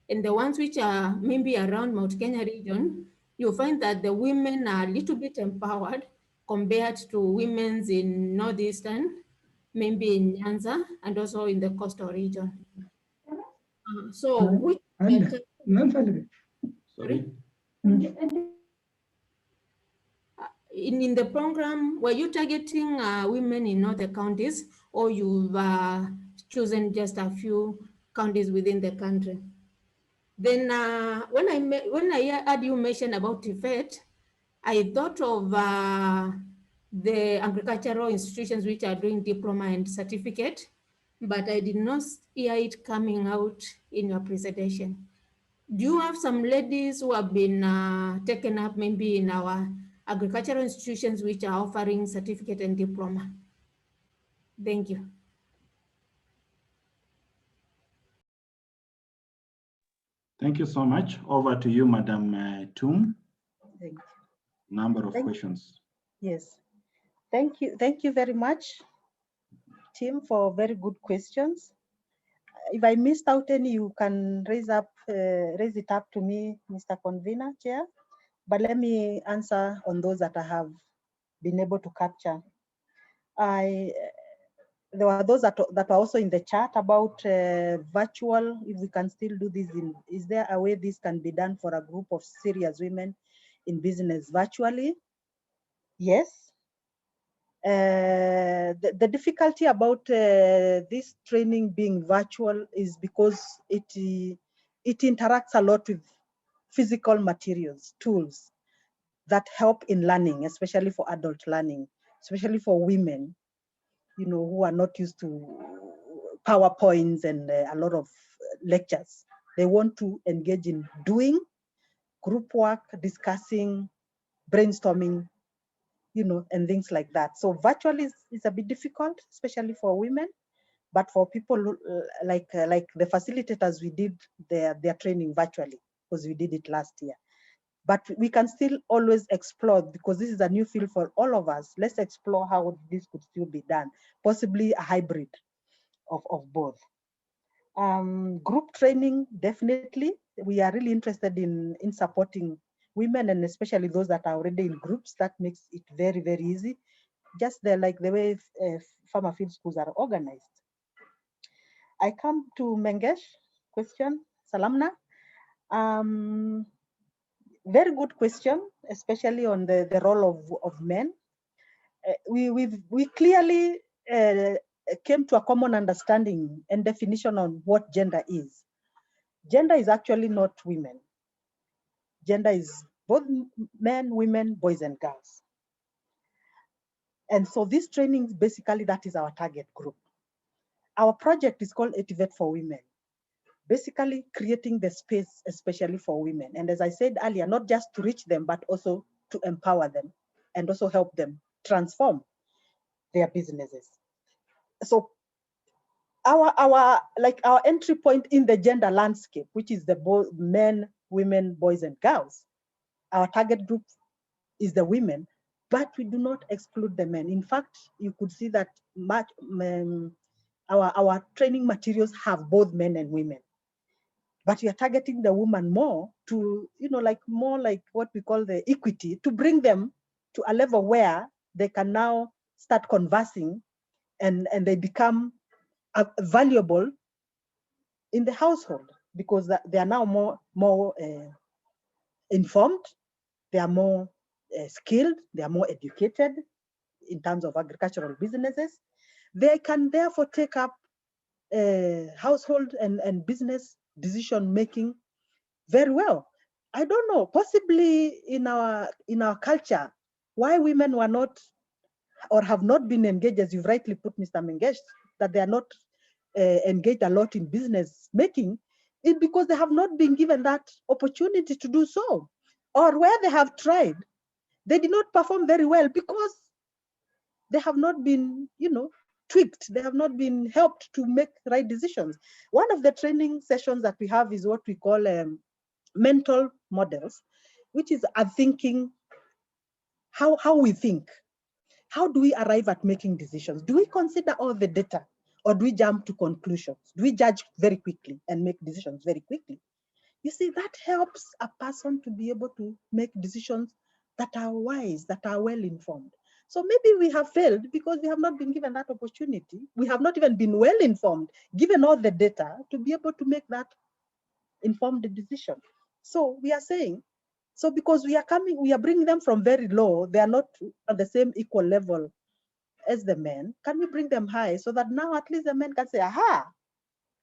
and the ones which are maybe around Mount Kenya region, you'll find that the women are a little bit empowered compared to women's in Northeastern, maybe in Nyanza, and also in the coastal region. So which Sorry. In the program, were you targeting women in other counties, or you've chosen just a few counties within the country? Then when I heard you mention about TVET, I thought of the agricultural institutions which are doing diploma and certificate, but I did not hear it coming out in your presentation. Do you have some ladies who have been taken up maybe in our agricultural institutions which are offering certificate and diploma? Thank you. Thank you so much. Over to you, Madam Tum. Thank you. Number of questions. Yes. Thank you. Thank you very much, Tim, for very good questions. If I missed out any, you can raise it up to me, Mr. Convener, Chair. But let me answer on those that I have been able to capture. There were those that are also in the chat about virtual, if we can still do this, is there a way this can be done for a group of serious women in business virtually? Yes. The difficulty about this training being virtual is because it interacts a lot with physical materials, tools that help in learning, especially for adult learning, especially for women, who are not used to PowerPoints and a lot of lectures. They want to engage in doing group work, discussing, brainstorming, and things like that. So virtual is a bit difficult, especially for women, But for people like the facilitators, we did their training virtually because we did it last year. But we can still always explore, because this is a new field for all of us. Let's explore how this could still be done, possibly a hybrid of both. Group training, definitely. We are really interested in supporting women, and especially those that are already in groups. That makes it very, very easy. Just like the way farmer field schools are organized. I come to Mengesh question, Salamna. Very good question, especially on the role of men. We clearly came to a common understanding and definition on what gender is. Gender is actually not women. Gender is both men, women, boys, and girls. And so this training, basically, that is our target group. Our project is called Activate for Women, basically creating the space, especially for women. And as I said earlier, not just to reach them, but also to empower them and also help them transform their businesses. So our entry point in the gender landscape, which is the men, women, boys, and girls, our target group is the women, but we do not exclude the men. In fact, you could see that our training materials have both men and women, but we are targeting the woman more to, more like what we call the equity, to bring them to a level where they can now start conversing and they become valuable in the household, because they are now more informed, they are more skilled, they are more educated in terms of agricultural businesses. They can therefore take up household and business decision making very well. I don't know, possibly in our culture, why women were not or have not been engaged, as you've rightly put, Mr. Mengesh, that they are not engaged a lot in business making, is because they have not been given that opportunity to do so. Or where they have tried, they did not perform very well because they have not been, tweaked. They have not been helped to make right decisions. One of the training sessions that we have is what we call mental models, which is a thinking, how we think. How do we arrive at making decisions? Do we consider all the data, or do we jump to conclusions? Do we judge very quickly and make decisions very quickly? You see, that helps a person to be able to make decisions that are wise, that are well informed. So maybe we have failed because we have not been given that opportunity. We have not even been well informed, given all the data to be able to make that informed decision. So we are saying, so because we are bringing them from very low, they are not at the same equal level as the men. Can we bring them high so that now at least the men can say, aha,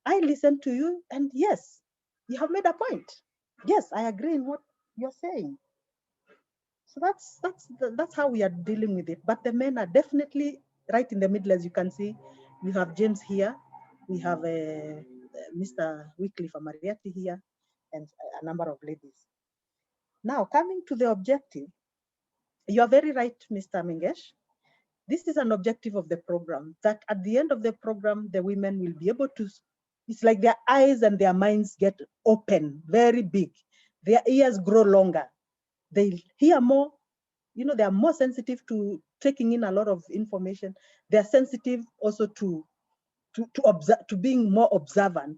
I listened to you, and yes, you have made a point. Yes, I agree in what you're saying. So that's how we are dealing with it. But the men are definitely right in the middle, as you can see. We have James here, we have Mr. Wycliffe Amariati here, and a number of ladies. Now, coming to the objective, you are very right, Mr. Mengesh. This is an objective of the program, that at the end of the program, the women will be able to, it's like their eyes and their minds get open, very big. Their ears grow longer. They hear more, they are more sensitive to taking in a lot of information. They're sensitive also to being more observant,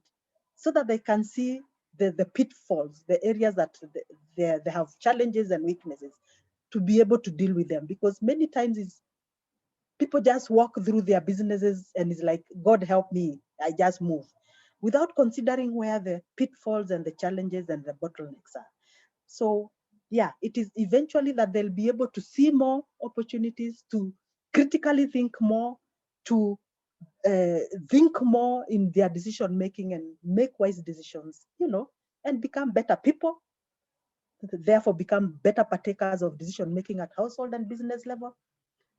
so that they can see the pitfalls, the areas that they have challenges and weaknesses, to be able to deal with them. Because many times people just walk through their businesses and it's like, God help me, I just move, without considering where the pitfalls and the challenges and the bottlenecks are. So yeah, it is eventually that they'll be able to see more opportunities, to critically think more, to think more in their decision making and make wise decisions, and become better people, therefore become better partakers of decision making at household and business level,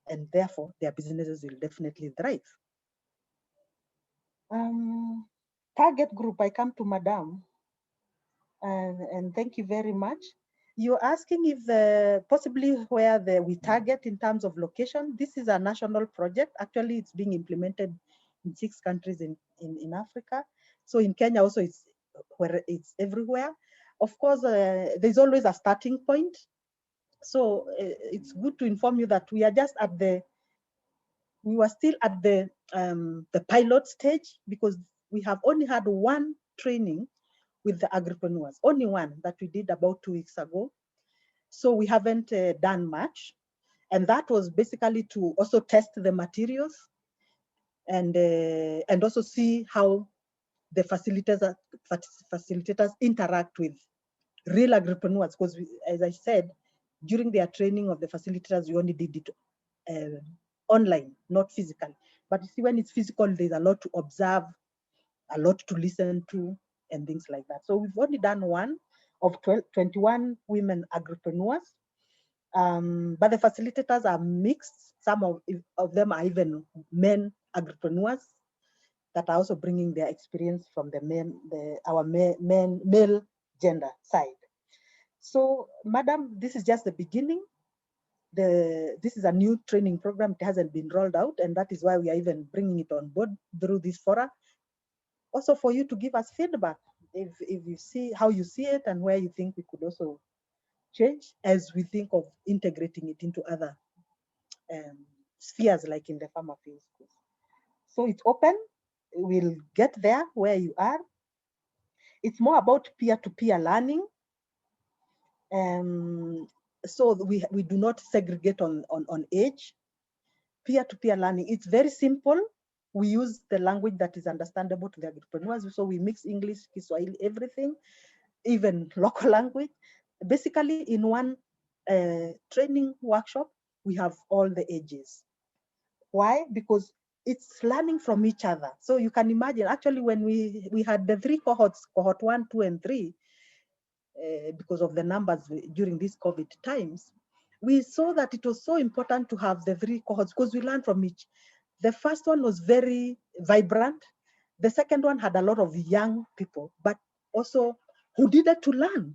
and therefore their businesses will definitely thrive. Target group, I come to Madam, and thank you very much. You're asking if possibly where we target in terms of location. This is a national project. Actually, it's being implemented in 6 countries in Africa. So in Kenya also it's everywhere. Of course, there's always a starting point. So it's good to inform you that we are just we were still at the pilot stage, because we have only had one training with the agripreneurs, only one that we did about 2 weeks ago. So we haven't done much. And that was basically to also test the materials and also see how the facilitators interact with real agripreneurs. Because as I said, during their training of the facilitators, we only did it online, not physical. But you see, when it's physical, there's a lot to observe, a lot to listen to, and things like that. So we've only done one of 21 women agripreneurs. But the facilitators are mixed. Some of them are even men agripreneurs that are also bringing their experience from our male gender side. So, madam, this is just the beginning. This is a new training program. It hasn't been rolled out, and that is why we are even bringing it on board through this fora. Also for you to give us feedback if you see how you see it and where you think we could also change as we think of integrating it into other spheres, like in the farmer field schools. So it's open. We'll get there where you are. It's more about peer-to-peer learning. So we do not segregate on age. Peer-to-peer learning, it's very simple. We use the language that is understandable to the agripreneurs. So we mix English, Kiswahili, everything, even local language. Basically, in one training workshop, we have all the ages. Why? Because it's learning from each other. So you can imagine, actually, when we had the 3 cohorts, cohort 1, 2, and 3, because of the numbers during these COVID times, we saw that it was so important to have the 3 cohorts because we learned from each. The first one was very vibrant. The second one had a lot of young people, but also who needed to learn.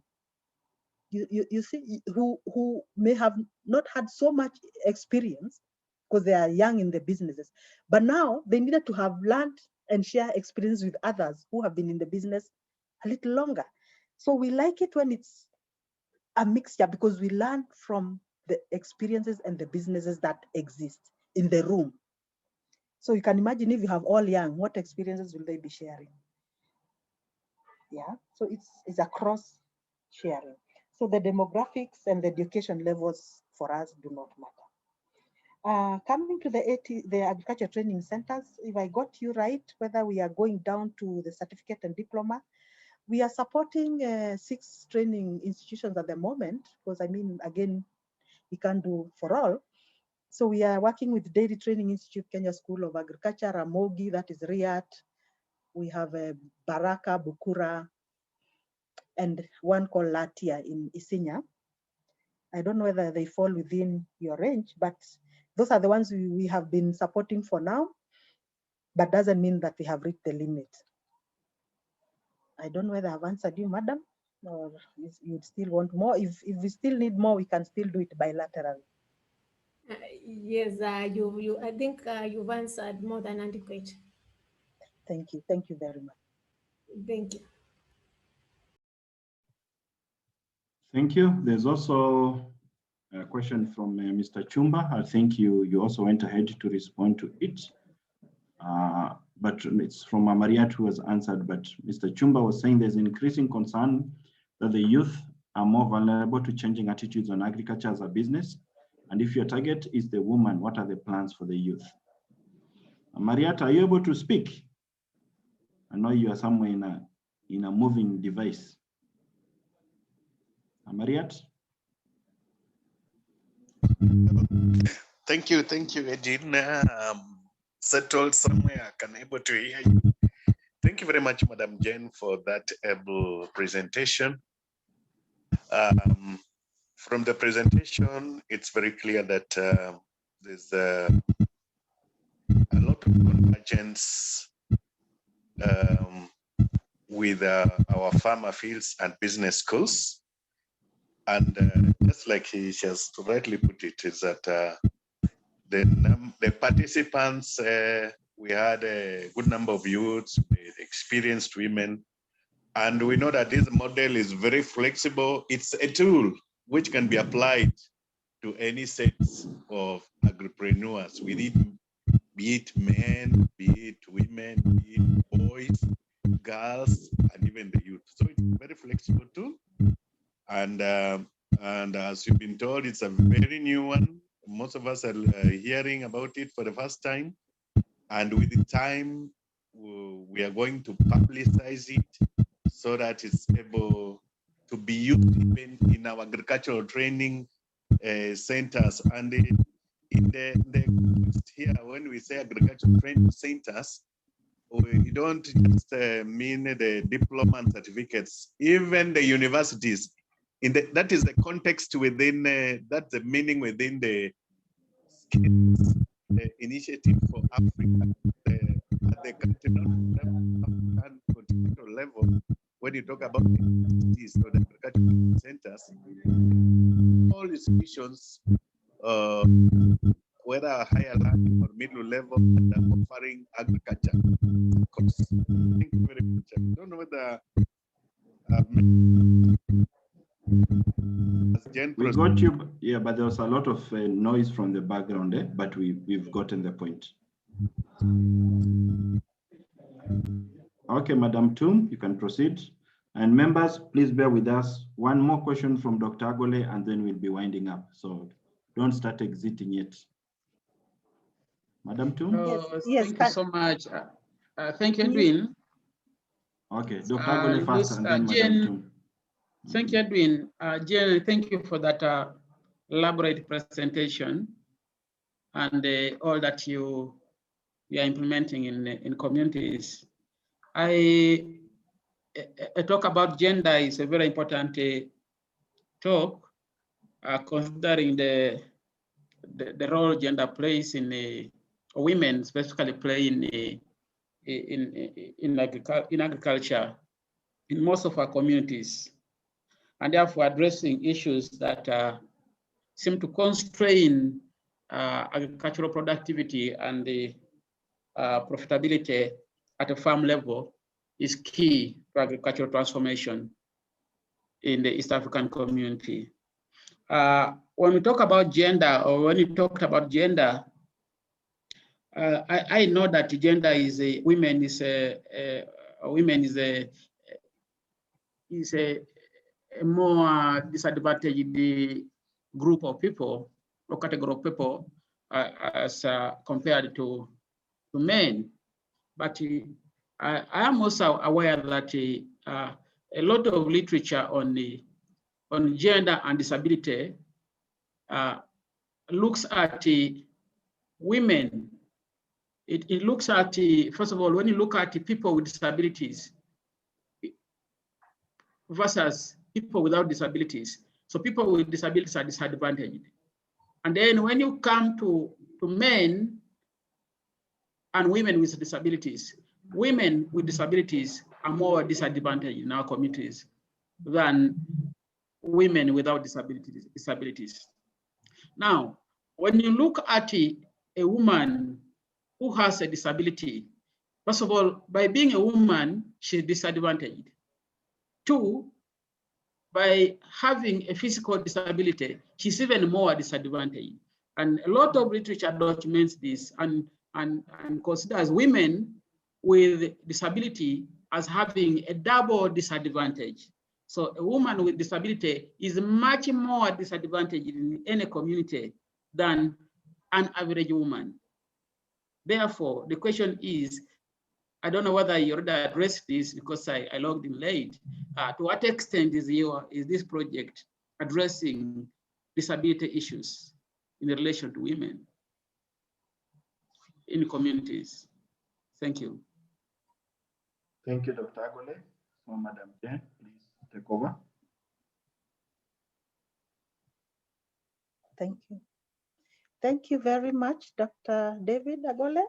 You see, who may have not had so much experience because they are young in the businesses, but now they needed to have learned and share experience with others who have been in the business a little longer. So we like it when it's a mixture, because we learn from the experiences and the businesses that exist in the room. So you can imagine, if you have all young, what experiences will they be sharing? Yeah, so it's a cross sharing. So the demographics and the education levels for us do not matter. Coming to the agriculture training centers, if I got you right, whether we are going down to the certificate and diploma, we are supporting 6 training institutions at the moment, because I mean, again, we can't do for all. So we are working with Dairy Training Institute, Kenya School of Agriculture, Ramogi, that is Riat. We have Baraka, Bukura, and one called Latia in Isinya. I don't know whether they fall within your range, but those are the ones we have been supporting for now, but doesn't mean that we have reached the limit. I don't know whether I've answered you, madam, or you'd still want more. If we still need more, we can still do it bilaterally. Yes, I think you've answered more than adequate. Thank you very much. Thank you. Thank you. There's also a question from Mr. Chumba. I think you also went ahead to respond to it. But it's from Mariat, who has answered, but Mr. Chumba was saying there's increasing concern that the youth are more vulnerable to changing attitudes on agriculture as a business. And if your target is the woman, what are the plans for the youth? Mariat, are you able to speak? I know you are somewhere in a moving device. Mariat? Thank you, Edin. Settled somewhere, I can able to hear you. Thank you very much, Madam Jane, for that able presentation. From the presentation, it's very clear that there's a lot of convergence with our farmer fields and business schools. And just like he just rightly put it, is that the participants we had a good number of youths, experienced women, and we know that this model is very flexible. It's a tool which can be applied to any sets of agripreneurs, be it men, be it women, be it boys, girls, and even the youth. So it's a very flexible tool. And as you've been told, it's a very new one. Most of us are hearing about it for the first time. And with the time, we are going to publicize it so that it's able to be used even in our agricultural training centers. And in the context here, when we say agricultural training centers, we don't just mean the diploma and certificates, even the universities. That is the context within, that's the meaning within the initiative for Africa at the continental level. When you talk about the universities or the agricultural centers, all institutions, whether higher learning or middle level, and offering agriculture course. Thank you very much. I don't know whether we got you, yeah, but there was a lot of noise from the background, but we've gotten the point. Okay, Madam Tum, you can proceed. And members, please bear with us. One more question from Dr. Agole, and then we'll be winding up. So don't start exiting yet. Madam Tum? Yes, thank you so much. Thank you, Edwin. Okay, Dr. Agole first, and then Madam Tum. Thank you, Edwin. Jen, thank you for that elaborate presentation and all that you are implementing in communities. A talk about gender is a very important talk, considering the role gender plays in women, specifically play in agriculture in most of our communities, and therefore addressing issues that seem to constrain agricultural productivity and the profitability at a farm level is key to agricultural transformation in the East African community. When we talk about gender, or when you talked about gender, I know that gender is women is a more disadvantaged group of people or category of people as compared to men. But I am also aware that a lot of literature on gender and disability looks at women. It looks at, first of all, when you look at people with disabilities versus people without disabilities. So people with disabilities are disadvantaged. And then when you come to men and women with disabilities, women with disabilities are more disadvantaged in our communities than women without disabilities. Now, when you look at a woman who has a disability, first of all, by being a woman, she's disadvantaged. Two, by having a physical disability, she's even more disadvantaged. And a lot of literature documents this and considers women with disability as having a double disadvantage. So a woman with disability is much more disadvantaged in any community than an average woman. Therefore, the question is, I don't know whether you already addressed this because I logged in late. To what extent is this project addressing disability issues in relation to women in communities? Thank you. Thank you, Dr. Agole. So, Madam Jen, please take over. Thank you. Thank you very much, Dr. David Agole,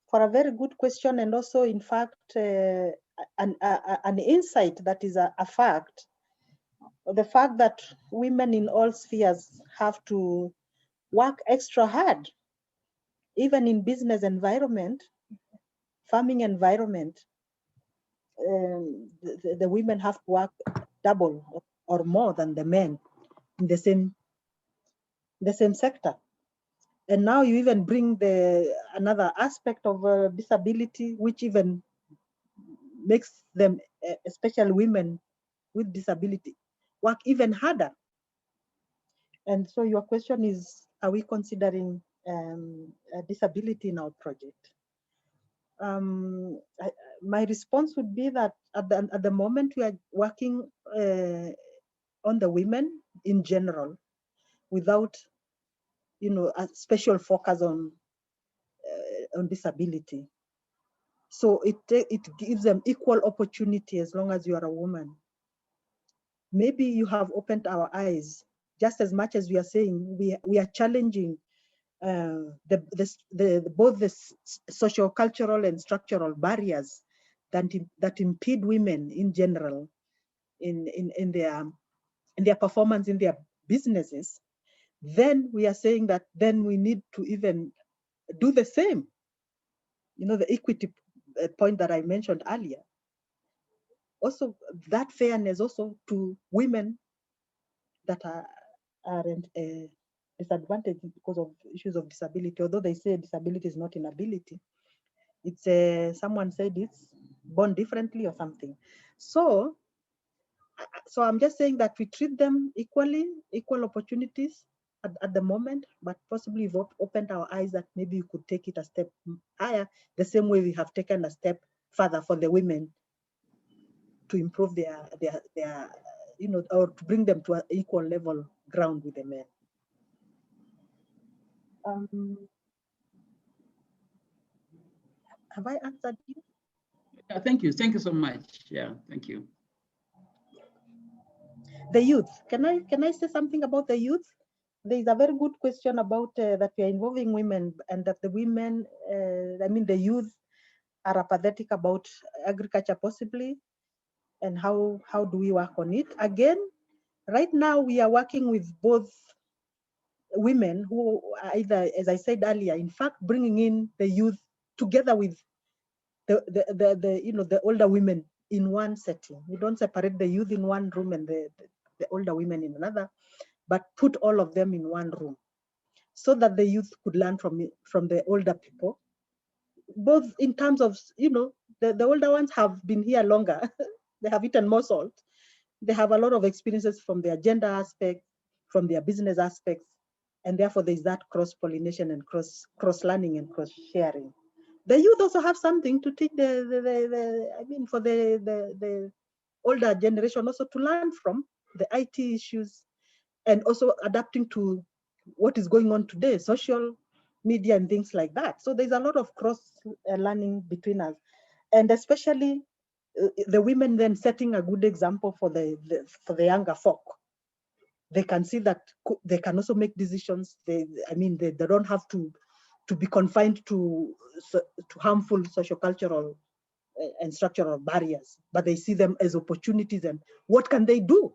for a very good question, and also, in fact, an insight that is a fact. The fact that women in all spheres have to work extra hard even in business environment, farming environment, the women have to work double or more than the men in the same sector. And now you even bring another aspect of disability, which even makes them, especially women with disability, work even harder. And so your question is, are we considering disability in our project? My response would be that at the moment we are working on the women in general, without, a special focus on disability. So it gives them equal opportunity as long as you are a woman. Maybe you have opened our eyes just as much as we are saying we are challenging both the socio-cultural and structural barriers that impede women in general in their performance in their businesses. Then we are saying that then we need to even do the same. The equity point that I mentioned earlier. Also, that fairness also to women that aren't disadvantaged because of issues of disability, although they say disability is not inability. It's someone said it's born differently or something. So I'm just saying that we treat them equally, equal opportunities at the moment, but possibly we've opened our eyes that maybe you could take it a step higher, the same way we have taken a step further for the women to improve their or to bring them to an equal level ground with the men. Have I answered you? Yeah, thank you. Thank you so much. Yeah, thank you. The youth. Can I say something about the youth? There is a very good question about that we are involving women, and that the women, the youth, are apathetic about agriculture possibly, and how do we work on it? Again, right now we are working with both women who are either, as I said earlier, in fact, bringing in the youth together with the older women in one setting. We don't separate the youth in one room and the older women in another, but put all of them in one room so that the youth could learn from the older people, both in terms of, the older ones have been here longer. They have eaten more salt. They have a lot of experiences from their gender aspect, from their business aspects, and therefore there's that cross-pollination and cross-learning and cross-sharing. The youth also have something to teach for the older generation also to learn from the IT issues, and also adapting to what is going on today, social media and things like that. So there's a lot of cross-learning between us, and especially the women then setting a good example for the younger folk. They can see that they can also make decisions. They don't have to be confined to harmful sociocultural and structural barriers, but they see them as opportunities. And what can they do,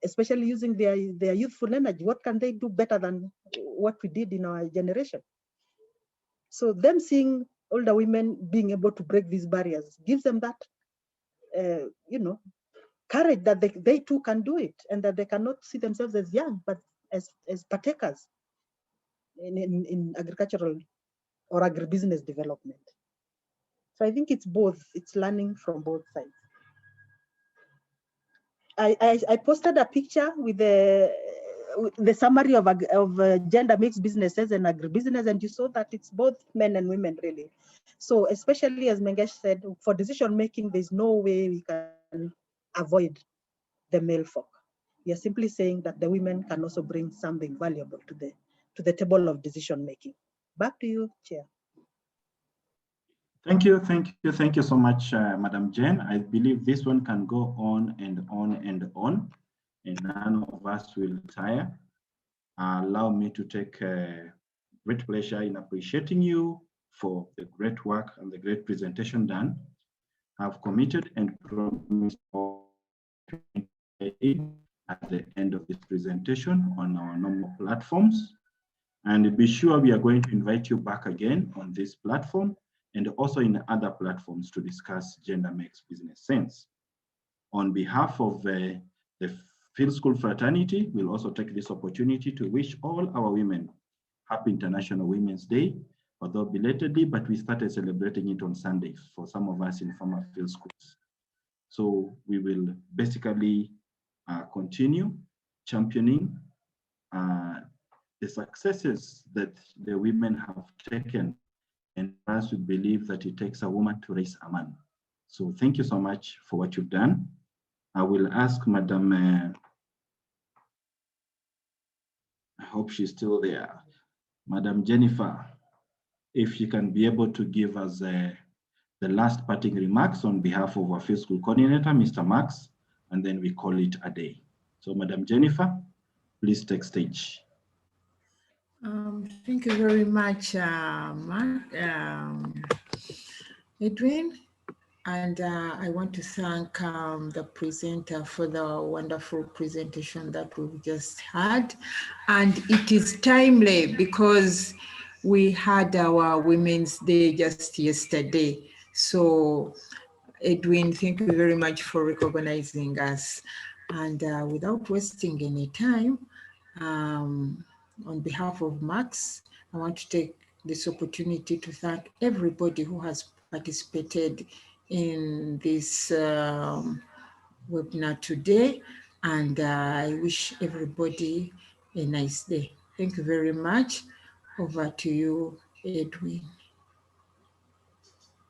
especially using their youthful energy? What can they do better than what we did in our generation? So them seeing older women being able to break these barriers gives them that courage that they too can do it, and that they cannot see themselves as young, but as partakers in agricultural or agribusiness development. So I think it's both. It's learning from both sides. I posted a picture with the summary of gender mixed businesses and agribusiness, and you saw that it's both men and women really. So especially as Mengesh said, for decision making, there's no way we can avoid the male folk. We are simply saying that the women can also bring something valuable to the table of decision making. Back to you, Chair. Thank you so much, Madam Jane. I believe this one can go on and on and on, and none of us will tire. Allow me to take great pleasure in appreciating you for the great work and the great presentation done. I've committed and promised at the end of this presentation on our normal platforms. And be sure we are going to invite you back again on this platform and also in other platforms to discuss Gender Makes Business Sense. On behalf of the Field School Fraternity, we'll also take this opportunity to wish all our women Happy International Women's Day, although belatedly, but we started celebrating it on Sunday for some of us in former field schools. So we will basically continue championing the successes that the women have taken, and us would believe that it takes a woman to raise a man. So thank you so much for what you've done. I will ask Madam, I hope she's still there, Madam Jennifer, if she can be able to give us the last parting remarks on behalf of our field school coordinator, Mr. Max, and then we call it a day. So Madam Jennifer, please take stage. Thank you very much, Edwin. And I want to thank the presenter for the wonderful presentation that we've just had. And it is timely because we had our Women's Day just yesterday. So Edwin, thank you very much for recognizing us. And without wasting any time, on behalf of Max, I want to take this opportunity to thank everybody who has participated in this webinar today. And I wish everybody a nice day. Thank you very much. Over to you, Edwin.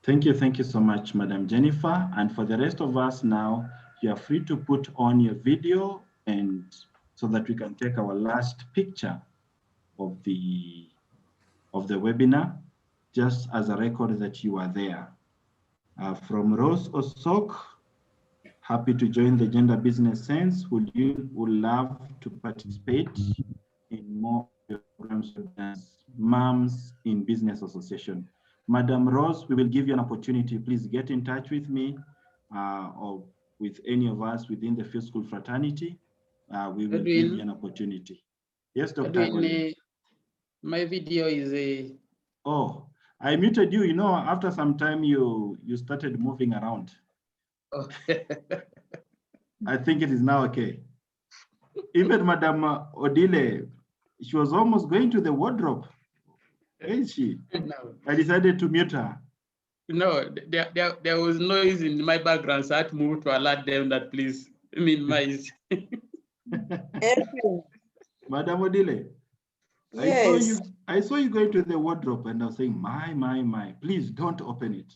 Thank you so much, Madam Jennifer. And for the rest of us now, you are free to put on your video and so that we can take our last picture of the webinar, just as a record that you are there. From Rose Osok, happy to join the Gender Business Sense. Would love to participate in more programs as Moms in Business Association. Madam Rose, we will give you an opportunity. Please get in touch with me or with any of us within the Field School Fraternity. We will give you an opportunity. Yes, Dr. Edwin, my video is a... Oh, I muted you. You know, after some time, you started moving around. Oh. I think it is now okay. Even Madam Odile, she was almost going to the wardrobe. Ain't she? No. I decided to mute her. No, there was noise in my background, so I had to move to alert them that please minimize. Madam Odile, Yes. I saw you going to the wardrobe and I was saying, my, please don't open it.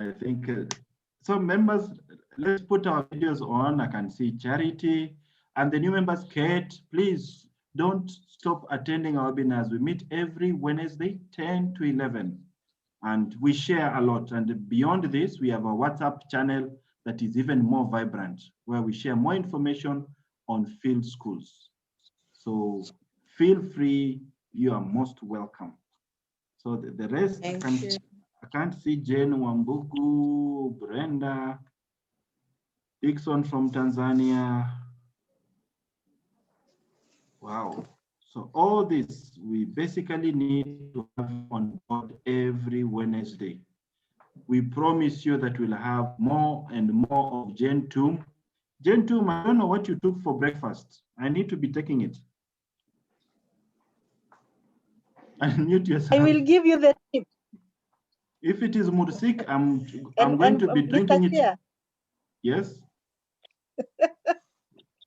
I think, so members, let's put our videos on. I can see Charity and the new members, Kate, please don't stop attending our webinars. We meet every Wednesday, 10 to 11, and we share a lot. And beyond this, we have a WhatsApp channel that is even more vibrant, where we share more information on field schools. So feel free, you are most welcome. So the rest, I can't see Jane Wambuku, Brenda, Dixon from Tanzania. Wow. So all this, we basically need to have on board every Wednesday. We promise you that we'll have more and more of J Tum. J Tum, I don't know what you took for breakfast. I need to be taking it. Unmute yourself. I will give you the tip. If it is Mursik, I'm going to be drinking it. Yes.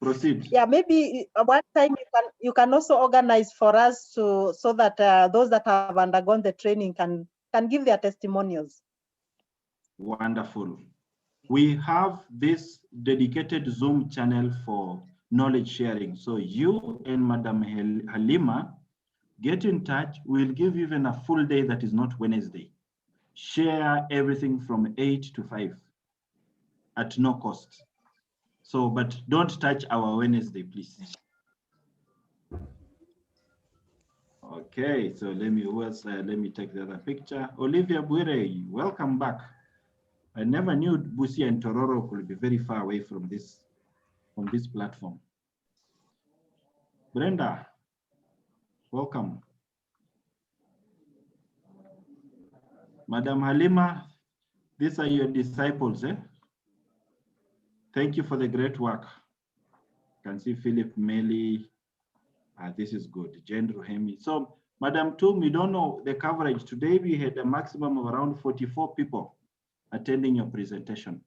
Proceed. Yeah, maybe one time you can also organize for us so that those that have undergone the training can give their testimonials. Wonderful. We have this dedicated Zoom channel for knowledge sharing. So you and Madam Halima get in touch. We'll give you even a full day that is not Wednesday. Share everything from 8 to 5 at no cost. So, but don't touch our Wednesday, please. Okay, so let me take the other picture. Olivia Bure, welcome back. I never knew Busia and Tororo could be very far away from this platform. Brenda, welcome. Madam Halima, these are your disciples, eh? Thank you for the great work. You can see Philip Meli. This is good. Jen Rohemi. So, Madam Tum, we don't know the coverage. Today we had a maximum of around 44 people attending your presentation.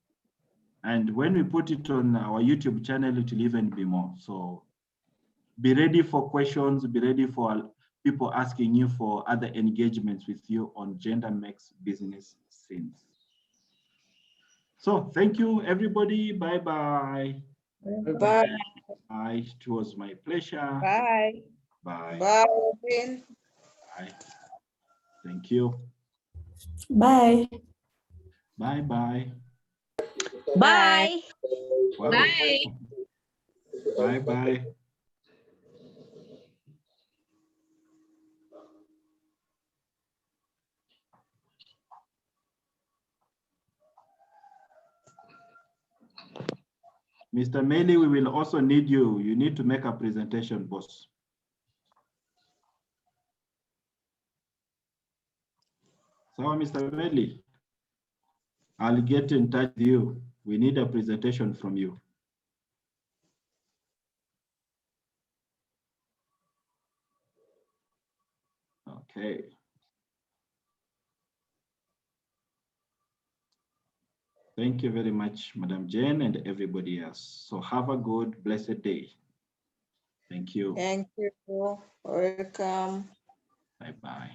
And when we put it on our YouTube channel, it will even be more. So be ready for questions, be ready for people asking you for other engagements with you on Gender Makes Business Scenes. So thank you, everybody. Bye-bye. Bye. Bye. It was my pleasure. Bye. Bye. Bye. Bye. Thank you. Bye. Bye-bye. Bye. Wow. Bye. Bye-bye. Mr. Meli, we will also need you. You need to make a presentation, boss. So, Mr. Meli, I'll get in touch with you. We need a presentation from you. Okay. Thank you very much, Madam Jane, and everybody else. So have a good, blessed day. Thank you. Thank you. Welcome. Bye-bye.